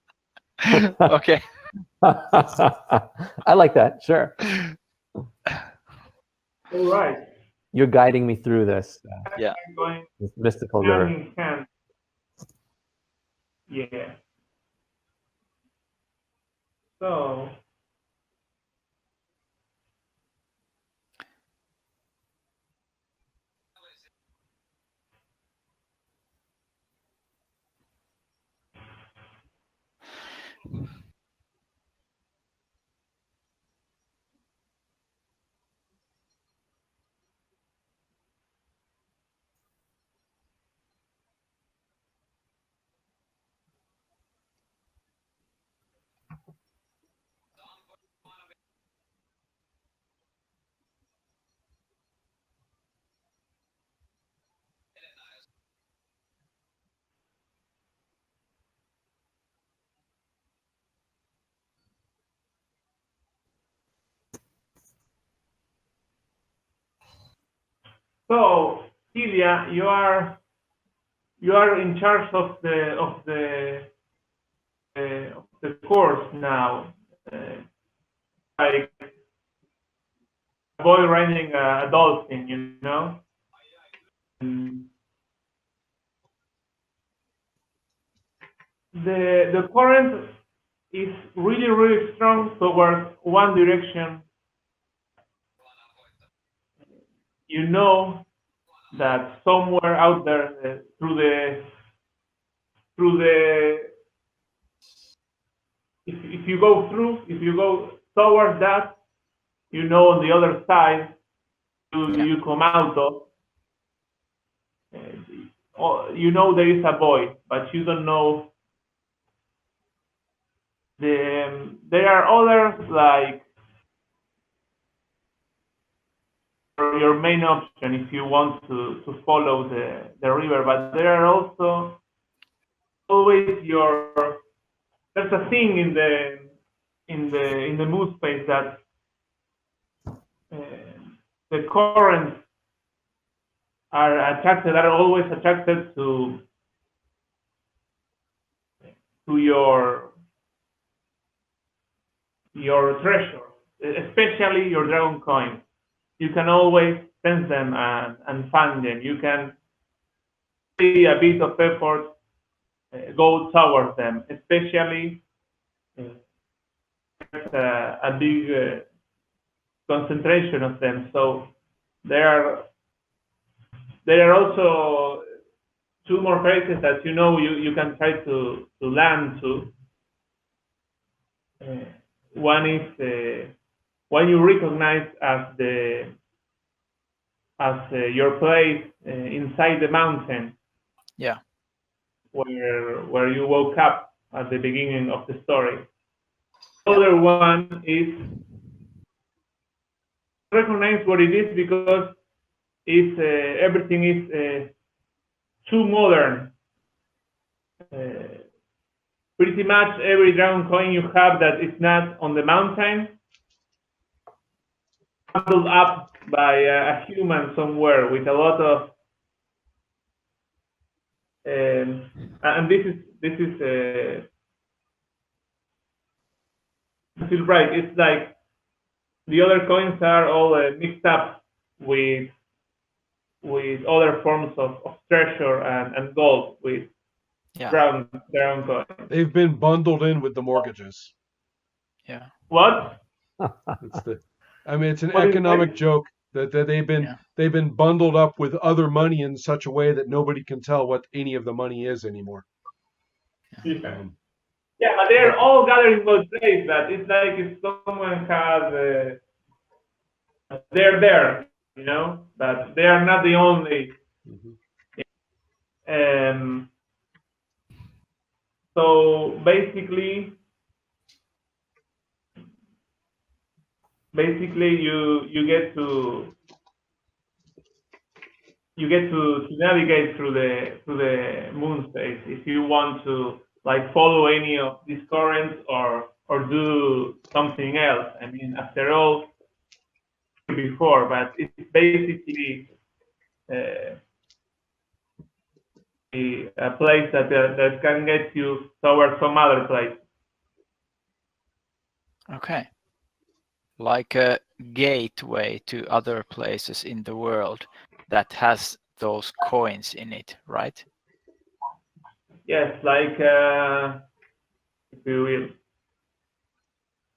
Okay. I like that. Sure. All right. You're guiding me through this, Yeah. I'm going this mystical hand river. in hand. Yeah. So So, Celia, you are in charge of the course now. Like a boy riding a dolphin, you know. Mm. The current is really strong towards one direction. You know that somewhere out there through the if you go through if you go towards that, you know on the other side you come out of. You know there is a void, but you don't know there are others like your main option if you want to follow the river, but there are also always there's a thing in the mood space that uh, the currents are always attracted to your treasure, especially your dragon coins. You can always sense them and find them. You can see a bit of effort go towards them, especially uh, a big concentration of them. So there are there are also two more places that you can try to land to. Uh, one is one you recognize as your place inside the mountain. Yeah. Where you woke up at the beginning of the story. The other one is recognize what it is because it's everything is too modern. Pretty much every dragon coin you have that is not on the mountain, bundled up by a human somewhere with a lot of, and this is right. It's like the other coins are all mixed up with other forms of treasure and gold with ground coins. They've been bundled in with the mortgages. Yeah. What? It's an economic joke that they've been bundled up with other money in such a way that nobody can tell what any of the money is anymore. Yeah, but they're all gathered in one place. But it's like if someone has, they're there, but they are not the only. So basically, you get to navigate through the moon space if you want to like follow any of these currents or do something else. I mean, after all, before, but it's basically a place that can get you towards some other place. Okay. Like a gateway to other places in the world that has those coins in it, right? Yes, like if you will.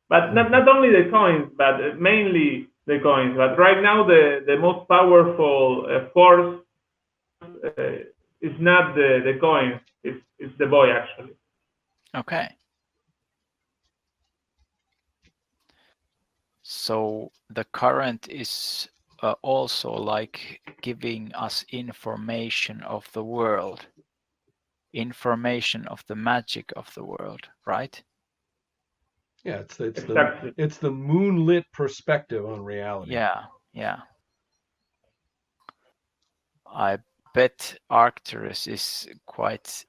But not only the coins, but mainly the coins. But right now, the most powerful force is not the coins. It's the boy, actually. Okay. So the current is also like giving us information of the world, information of the magic of the world, right? Yeah, Exactly. it's the moonlit perspective on reality. Yeah. I bet Arcturus is quite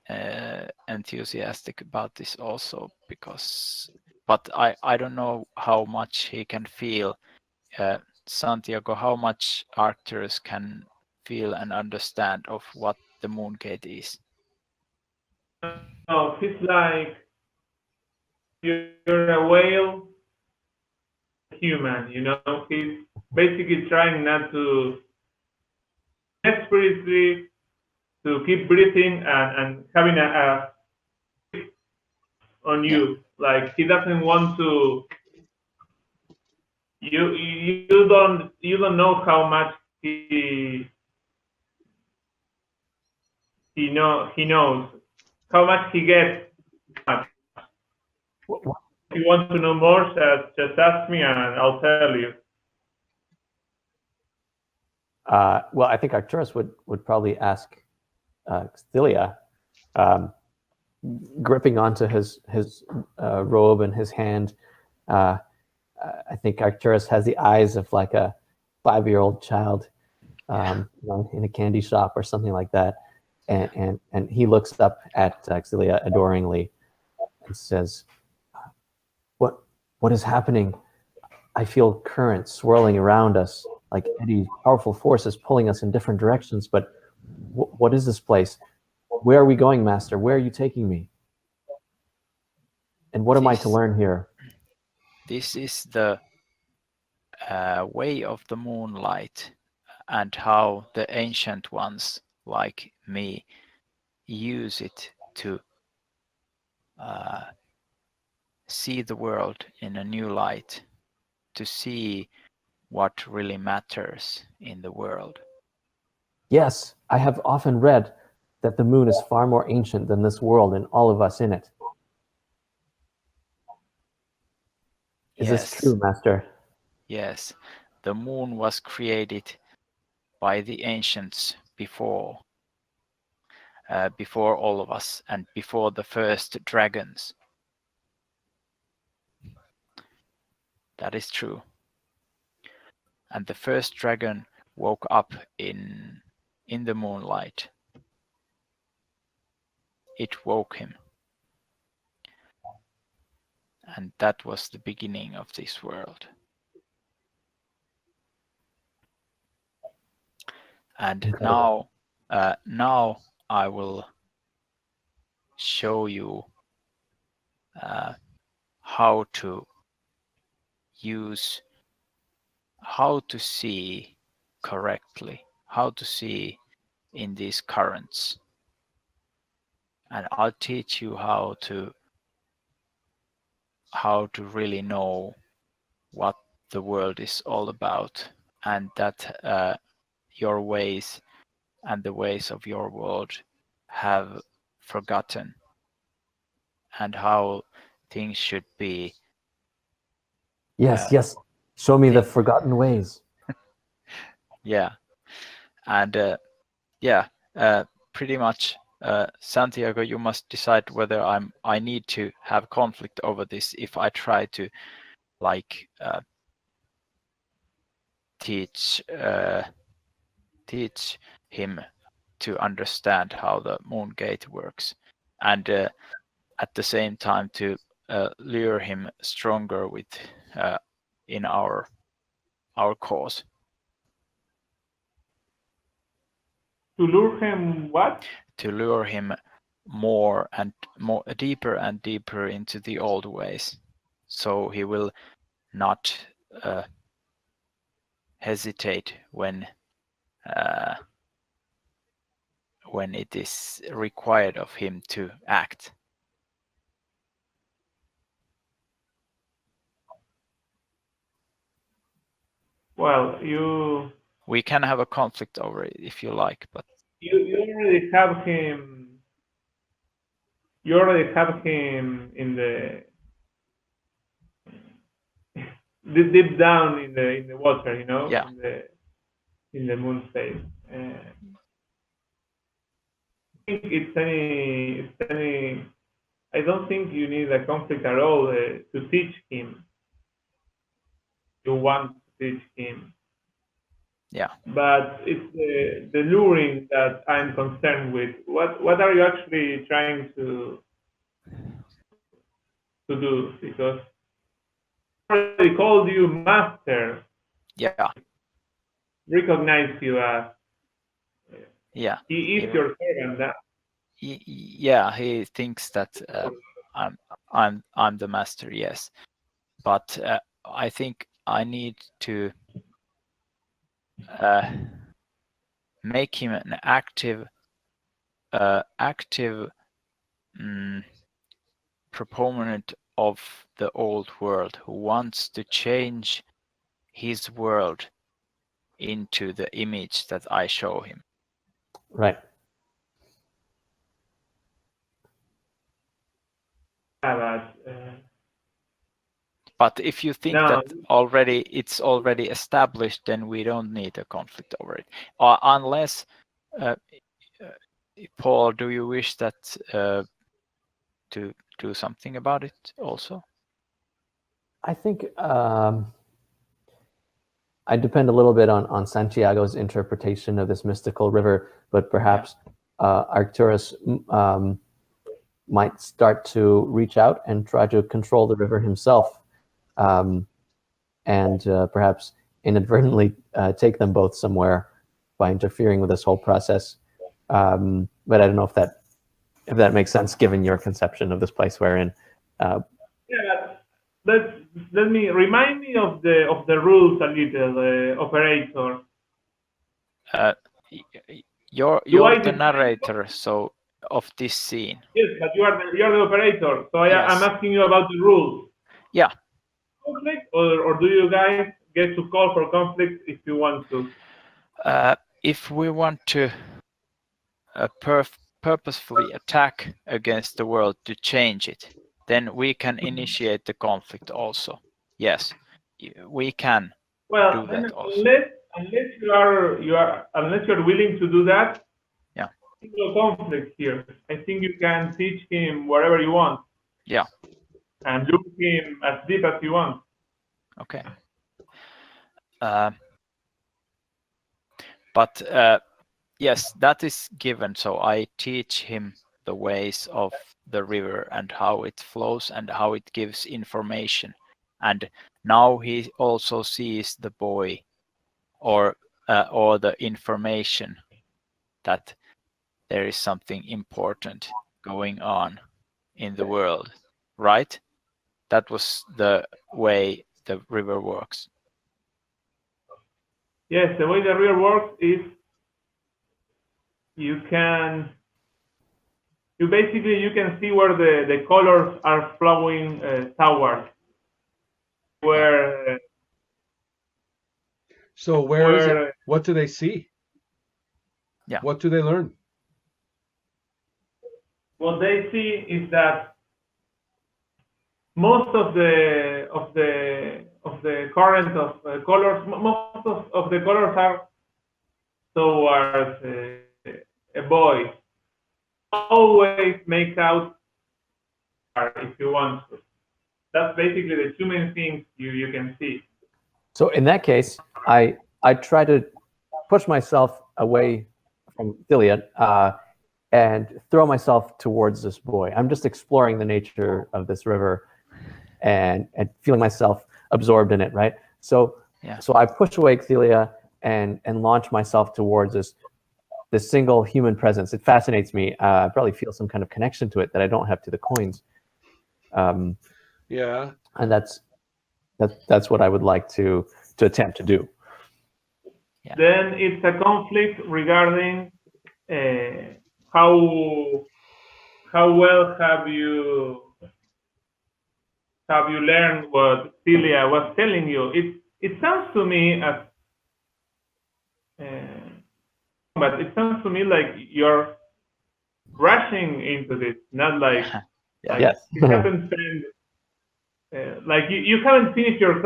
enthusiastic about this also but I don't know how much he can feel. Santiago, how much Arcturus can feel and understand of what the moon gate is. No, he's like you're a whale, human. He's basically trying not to desperately to keep breathing and having a on Yeah. you. Like he doesn't want to. You don't know how much he knows how much he gets. Much. If you want to know more, just ask me and I'll tell you. Well, I think Arcturus would probably ask Celia, gripping onto his robe and his hand. I think Arcturus has the eyes of like a 5-year-old child in a candy shop or something like that. And he looks up at Celia adoringly and says, what is happening? I feel currents swirling around us, like eddy, powerful forces pulling us in different directions. But what is this place? Where are we going, Master? Where are you taking me? And what am I to learn here? This is the way of the moonlight, and how the ancient ones like me use it to see the world in a new light, to see what really matters in the world. Yes, I have often read that the moon is far more ancient than this world and all of us in it. Is this true, Master? Yes, the moon was created by the ancients before all of us and before the first dragons. That is true. And the first dragon woke up in the moonlight. It woke him. And that was the beginning of this world. And now I will show you how to see correctly, how to see in these currents. And I'll teach you how to really know what the world is all about, and that your ways and the ways of your world have forgotten, and how things should be. Yes. Show me the forgotten ways. Yeah. And pretty much, Santiago, you must decide whether I need to have conflict over this if I try to teach him to understand how the moon gate works, and at the same time to lure him stronger with in our cause. To lure him what? To lure him more deeper and deeper into the old ways, so he will not hesitate when it is required of him to act. Well, we can have a conflict over it if you like, but you already have him. You already have him in the deep down in the water, Yeah. in the moon space. I think it's any. I don't think you need a conflict at all to teach him. You want to teach him. Yeah. But it's the luring that I'm concerned with. What are you actually trying to do? Because I already called you master. Yeah. Recognize you as Yeah. He is your servant now. Yeah, he thinks that I'm the master. Yes, but I think I need to make him an active proponent of the old world who wants to change his world into the image that I show him. Right. Yeah, But if you think no, that it's already established, then we don't need a conflict over it. Unless, Paul, do you wish that to do something about it also? I think I depend a little bit on Santiago's interpretation of this mystical river, but perhaps Arcturus might start to reach out and try to control the river himself, and perhaps inadvertently take them both somewhere by interfering with this whole process. But I don't know if that makes sense given your conception of this place we're in. yeah, let me remind me of the rules a little, operator. You're the narrator, so of this scene. Yes, but you're the operator, so Yes. I'm asking you about the rules. Yeah. Conflict, or do you guys get to call for conflict if you want to? If we want to purposefully attack against the world to change it, then we can initiate the conflict also. Yes, we can do that also. Unless you're willing to do that, yeah, no conflict here. I think you can teach him whatever you want. Yeah. And look him as deep as you want. Okay. But yes, that is given. So I teach him the ways of the river and how it flows and how it gives information. And now he also sees the boy or the information that there is something important going on in the world, right? That was the way the river works. Yes, the way the river works is you can see where the colors are flowing towards. Where So where is it? What do they see? Yeah. What do they learn? What they see is that most of the current of colors, most of the colors are towards a boy. Always make out if you want to. That's basically the two main things you can see. So in that case, I try to push myself away from Thilia and throw myself towards this boy. I'm just exploring the nature of this river and feeling myself absorbed in it, right? So so I push away Thilia and launch myself towards this single human presence. It fascinates me. I probably feel some kind of connection to it that I don't have to the coins. Yeah. And that's what I would like to attempt to do. Yeah. Then it's a conflict regarding how well have you learned what Celia was telling you. It sounds to me as but it sounds to me like you're rushing into this, not like yes. you haven't spent like you haven't finished your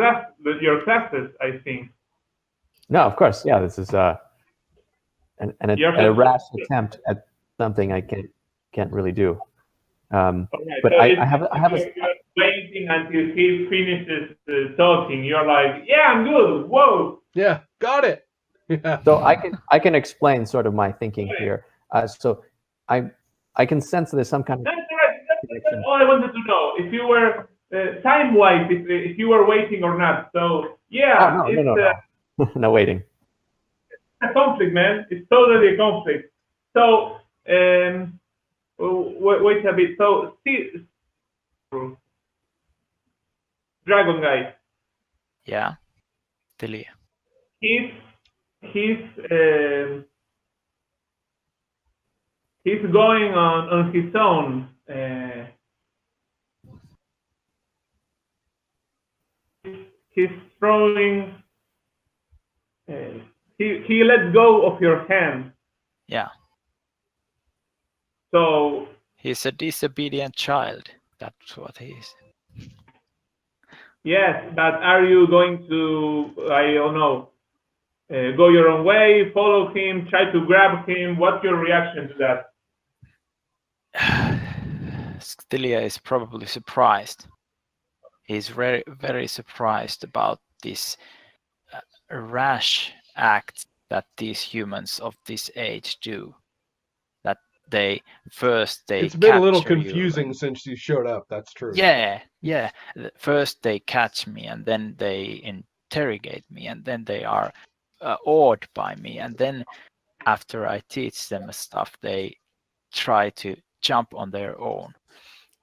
classes, I think. No, of course, yeah. This is a rash attempt at something I can't really do. But so I have you're waiting until he finishes talking. You're like, yeah, I'm good. Whoa. Yeah, got it. Yeah. So I can explain sort of my thinking here. So I can sense there's some kind of. That's all I wanted to know. If you were time-wise, if you were waiting or not. So yeah, no waiting. It's a conflict, man. It's totally a conflict. So, wait a bit. So, see, Dragon Guy, Yeah, Delia. he's um, he's going on his own. He's throwing. He let go of your hand. Yeah, So he's a disobedient child. That's what he is. yes, but are you going to? I don't know. Go your own way, follow him, try to grab him. What's your reaction to that? Delia is probably surprised. He's very, very surprised about this rash act that these humans of this age do. That they It's been a little capture you. confusing since you showed up. That's true. Yeah. First they catch me, and then they interrogate me, and then they are awed by me, and then after I teach them stuff, they try to jump on their own.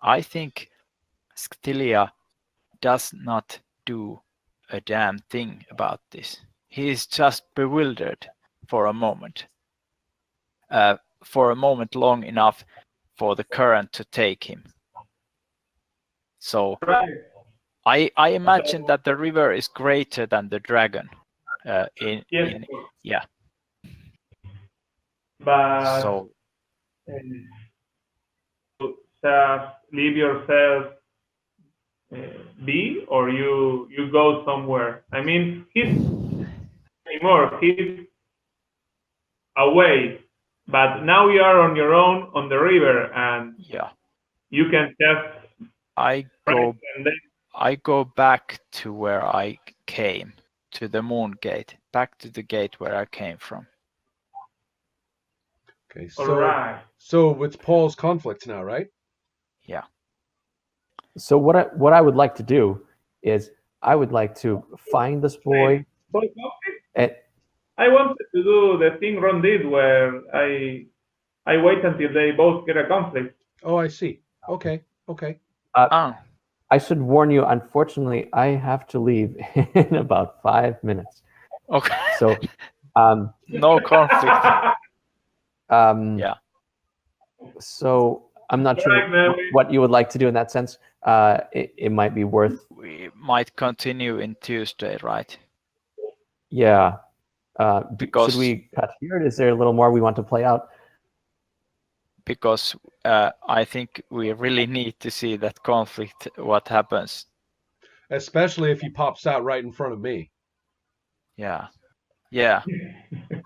I think Scylla does not do a damn thing about this. He is just bewildered for a moment. For a moment long enough for the current to take him. So Right. I imagine that the river is greater than the dragon. Yes, Yeah. but So just leave yourself be, or you go somewhere. I mean, he's anymore. He's away, but now you are on your own on the river, and yeah, you can just I rest go and then I go back to where I came, to the moon gate, back to the gate where I came from. Okay, all right. so it's Paul's conflict now, right? Yeah. So what I would like to do is I would like to find this boy. And, I wanted to do the thing Ron did, where I wait until they both get a conflict. Oh, I see. Okay. I should warn you, unfortunately, I have to leave in about 5 minutes. Okay. So, no conflict. Yeah. So I'm not sure what you would like to do in that sense. It might be worth. We might continue in Tuesday, right? Yeah. Because should we cut here? Is there a little more we want to play out? Because I think we really need to see that conflict, what happens. Especially if he pops out right in front of me. Yeah.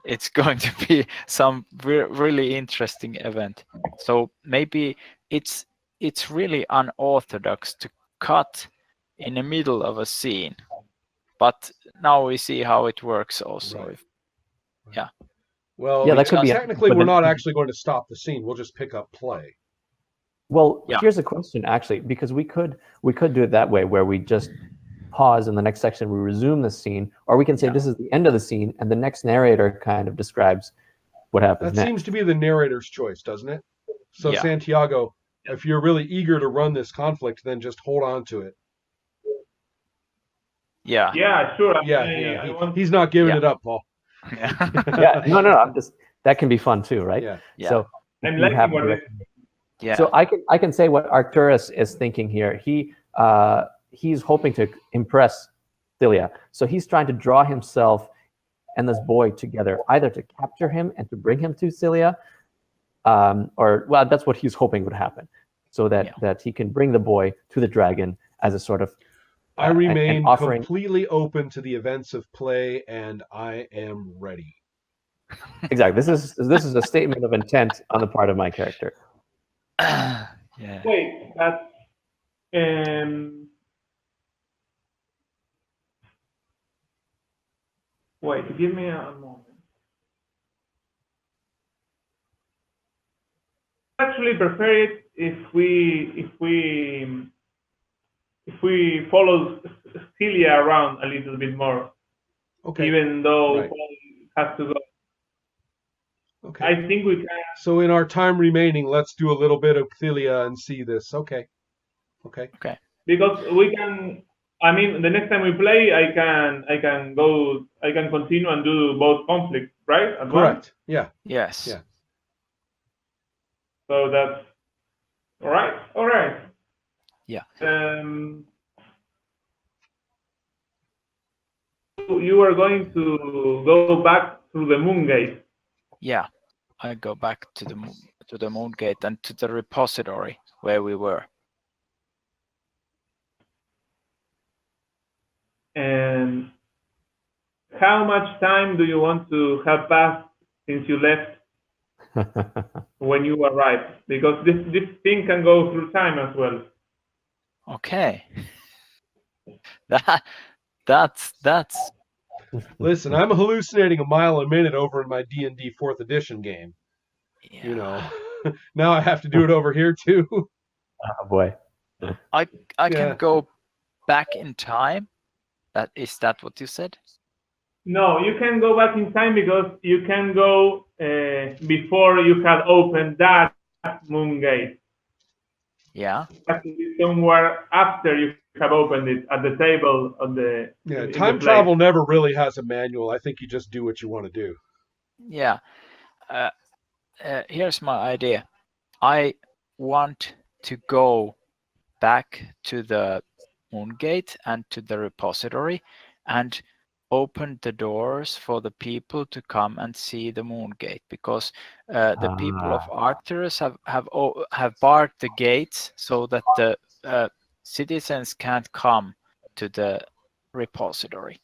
It's going to be some really interesting event. So maybe it's really unorthodox to cut in the middle of a scene, but now we see how it works also. Right. Yeah. Well, yeah, that could be. Technically, we're not actually going to stop the scene. We'll just pick up play. Well, Yeah. Here's a question actually, because we could do it that way, where we just pause in the next section, we resume the scene, or we can say this is the end of the scene, and the next narrator kind of describes what happens That next. seems to be the narrator's choice, doesn't it? So Yeah. Santiago, if you're really eager to run this conflict, then just hold on to it. Yeah. Yeah, sure. He's not giving it up, Paul. Yeah, no, I'm just, that can be fun too, right? Yeah. So I'm liking what it is. Yeah. So I can say what Arcturus is thinking here. He's hoping to impress Celia. So he's trying to draw himself and this boy together, either to capture him and to bring him to Celia, or well, that's what he's hoping would happen, so that he can bring the boy to the dragon as a sort of. I remain completely open to the events of play, and I am ready. Exactly. This is a statement of intent on the part of my character. Yeah. Wait, but wait, give me a moment. I actually prefer it if we follow Celia around a little bit more. Okay. Even though Right. Paul has to go. Okay. I think we can. So in our time remaining, let's do a little bit of Cthelia and see this. Okay. Okay. Because we can. I mean, the next time we play, I can continue and do both conflicts, right? At once. Correct. Yeah. Yes. Yeah. So that's all right. All right. Yeah. You are going to go back through the moon gate. Yeah. I go back to the moon gate and to the repository where we were. And how much time do you want to have passed since you left when you arrived? Because this thing can go through time as well. Okay. That's Listen, I'm hallucinating a mile a minute over in my D&D 4th edition game. yeah. You know, now I have to do it over here too. Oh boy. I Yeah. can go back in time. Is that what you said? No, you can go back in time because you can go before you have opened that moon gate. Yeah. Somewhere after you have opened it at the table of the Yeah, in time the travel place. never really has a manual. I think you just do what you want to do. Yeah. Here's my idea. I want to go back to the moon gate and to the repository and open the doors for the people to come and see the moon gate, because the people of Arcturus have barred the gates so that the citizens can't come to the repository.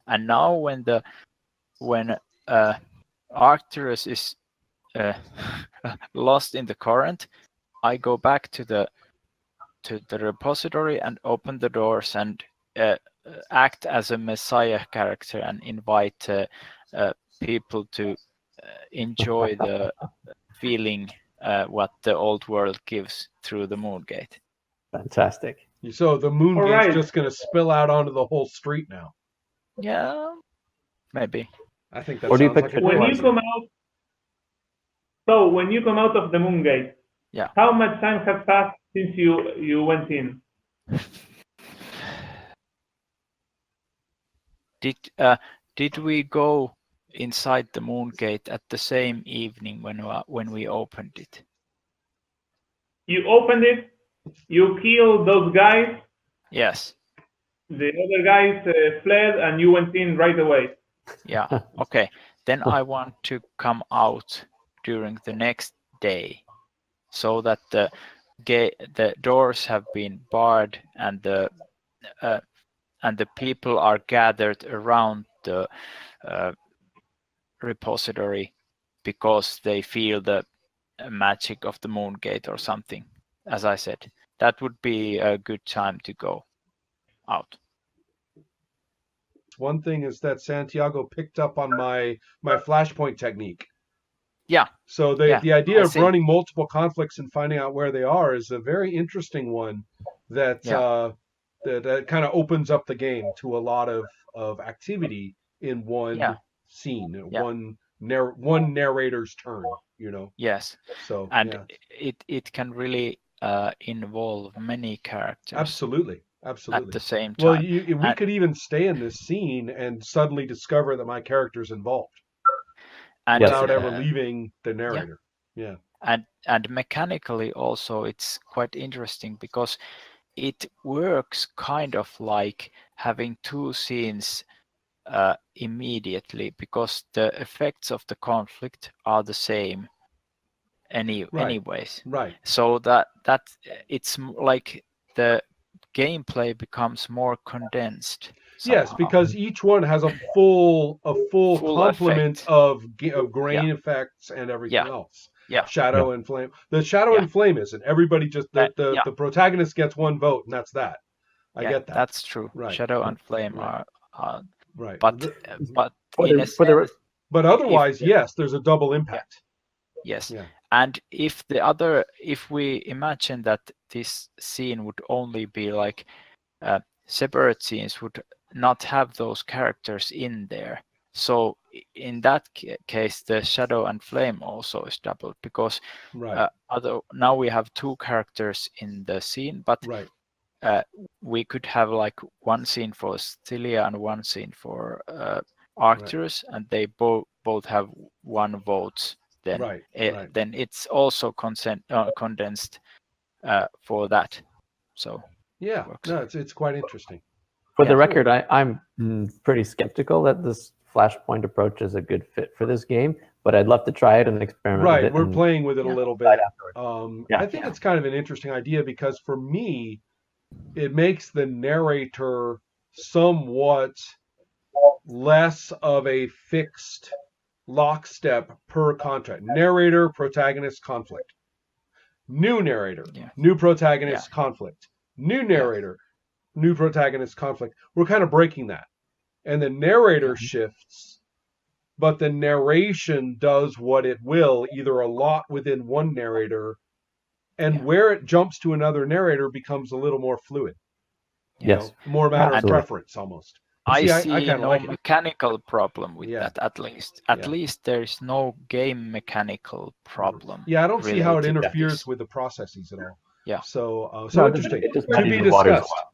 And now when Arcturus is lost in the current, I go back to the repository and open the doors and act as a messiah character and invite people to enjoy the feeling what the old world gives through the moon gate. Fantastic. So the moon All gate's right. just going to spill out onto the whole street now. Yeah, maybe. I think that Or do you sounds pick like a the great When you idea. come out, so when you come out of the moon gate, Yeah. how much time has passed since you went in? Did we go inside the moon gate at the same evening when we opened it? You opened it, you killed those guys, Yes. the other guys fled, and you went in right away. Yeah. Okay. Then I want to come out during the next day, so that the doors have been barred and the people are gathered around the repository because they feel the magic of the moon gate or something. As I said, that would be a good time to go out. One thing is that Santiago picked up on my flashpoint technique. Yeah. So Yeah, the idea I of see. running multiple conflicts and finding out where they are is a very interesting one that Yeah. that kind of opens up the game to a lot of activity in one Yeah. scene, Yeah. one narrator's turn, you know. Yes. So And yeah. it can really involve many characters Absolutely. at Absolutely. the same Well, time. we And- could even stay in this scene and suddenly discover that my character's involved and without ever leaving the narrator. Yeah. and mechanically also it's quite interesting because it works kind of like having two scenes immediately, because the effects of the conflict are the same anyways. Right. So that it's like the gameplay becomes more condensed somehow. Yes, because each one has a full complement effect. of grain effects and everything Yeah. else. Yeah. Shadow and flame. The shadow and flame isn't. Everybody just the protagonist gets one vote, and that's that. I get that. That's true. Right. Shadow and flame Right. are right. but in a sense, but otherwise, yes, there's a double impact. Yes. Yeah. And if we imagine that this scene would only be like separate scenes, would not have those characters in there. So in that case, the shadow and flame also is doubled because Right. now we have two characters in the scene, but Right. we could have like one scene for Stilia and one scene for Arcturus, and they both have one vote. Then Right. then it's also condensed for that. So Yeah. it works. No, it's quite interesting. For the Yeah. record, I'm pretty skeptical that this Flashpoint approach is a good fit for this game, but I'd love to try it and experiment with Right. it. We're and playing with it a Yeah. little decide bit. afterwards. Yeah. I think it's kind of an interesting idea because for me, it makes the narrator somewhat less of a fixed lockstep per contract. Narrator, protagonist, conflict. New narrator, Yeah. new protagonist, conflict. New narrator, new protagonist, conflict. We're kind of breaking that. And the narrator shifts, but the narration does what it will, either a lot within one narrator, and where it jumps to another narrator becomes a little more fluid. Yes. More matter of Absolutely. preference almost. I I see kind of no like it. mechanical problem with Yeah. that, at least. Yeah. At least there is no game mechanical problem. Yeah, I don't see how it related to interferes this. with the processes at all. Yeah. So No, interesting. it just To be muddies the waters a discussed.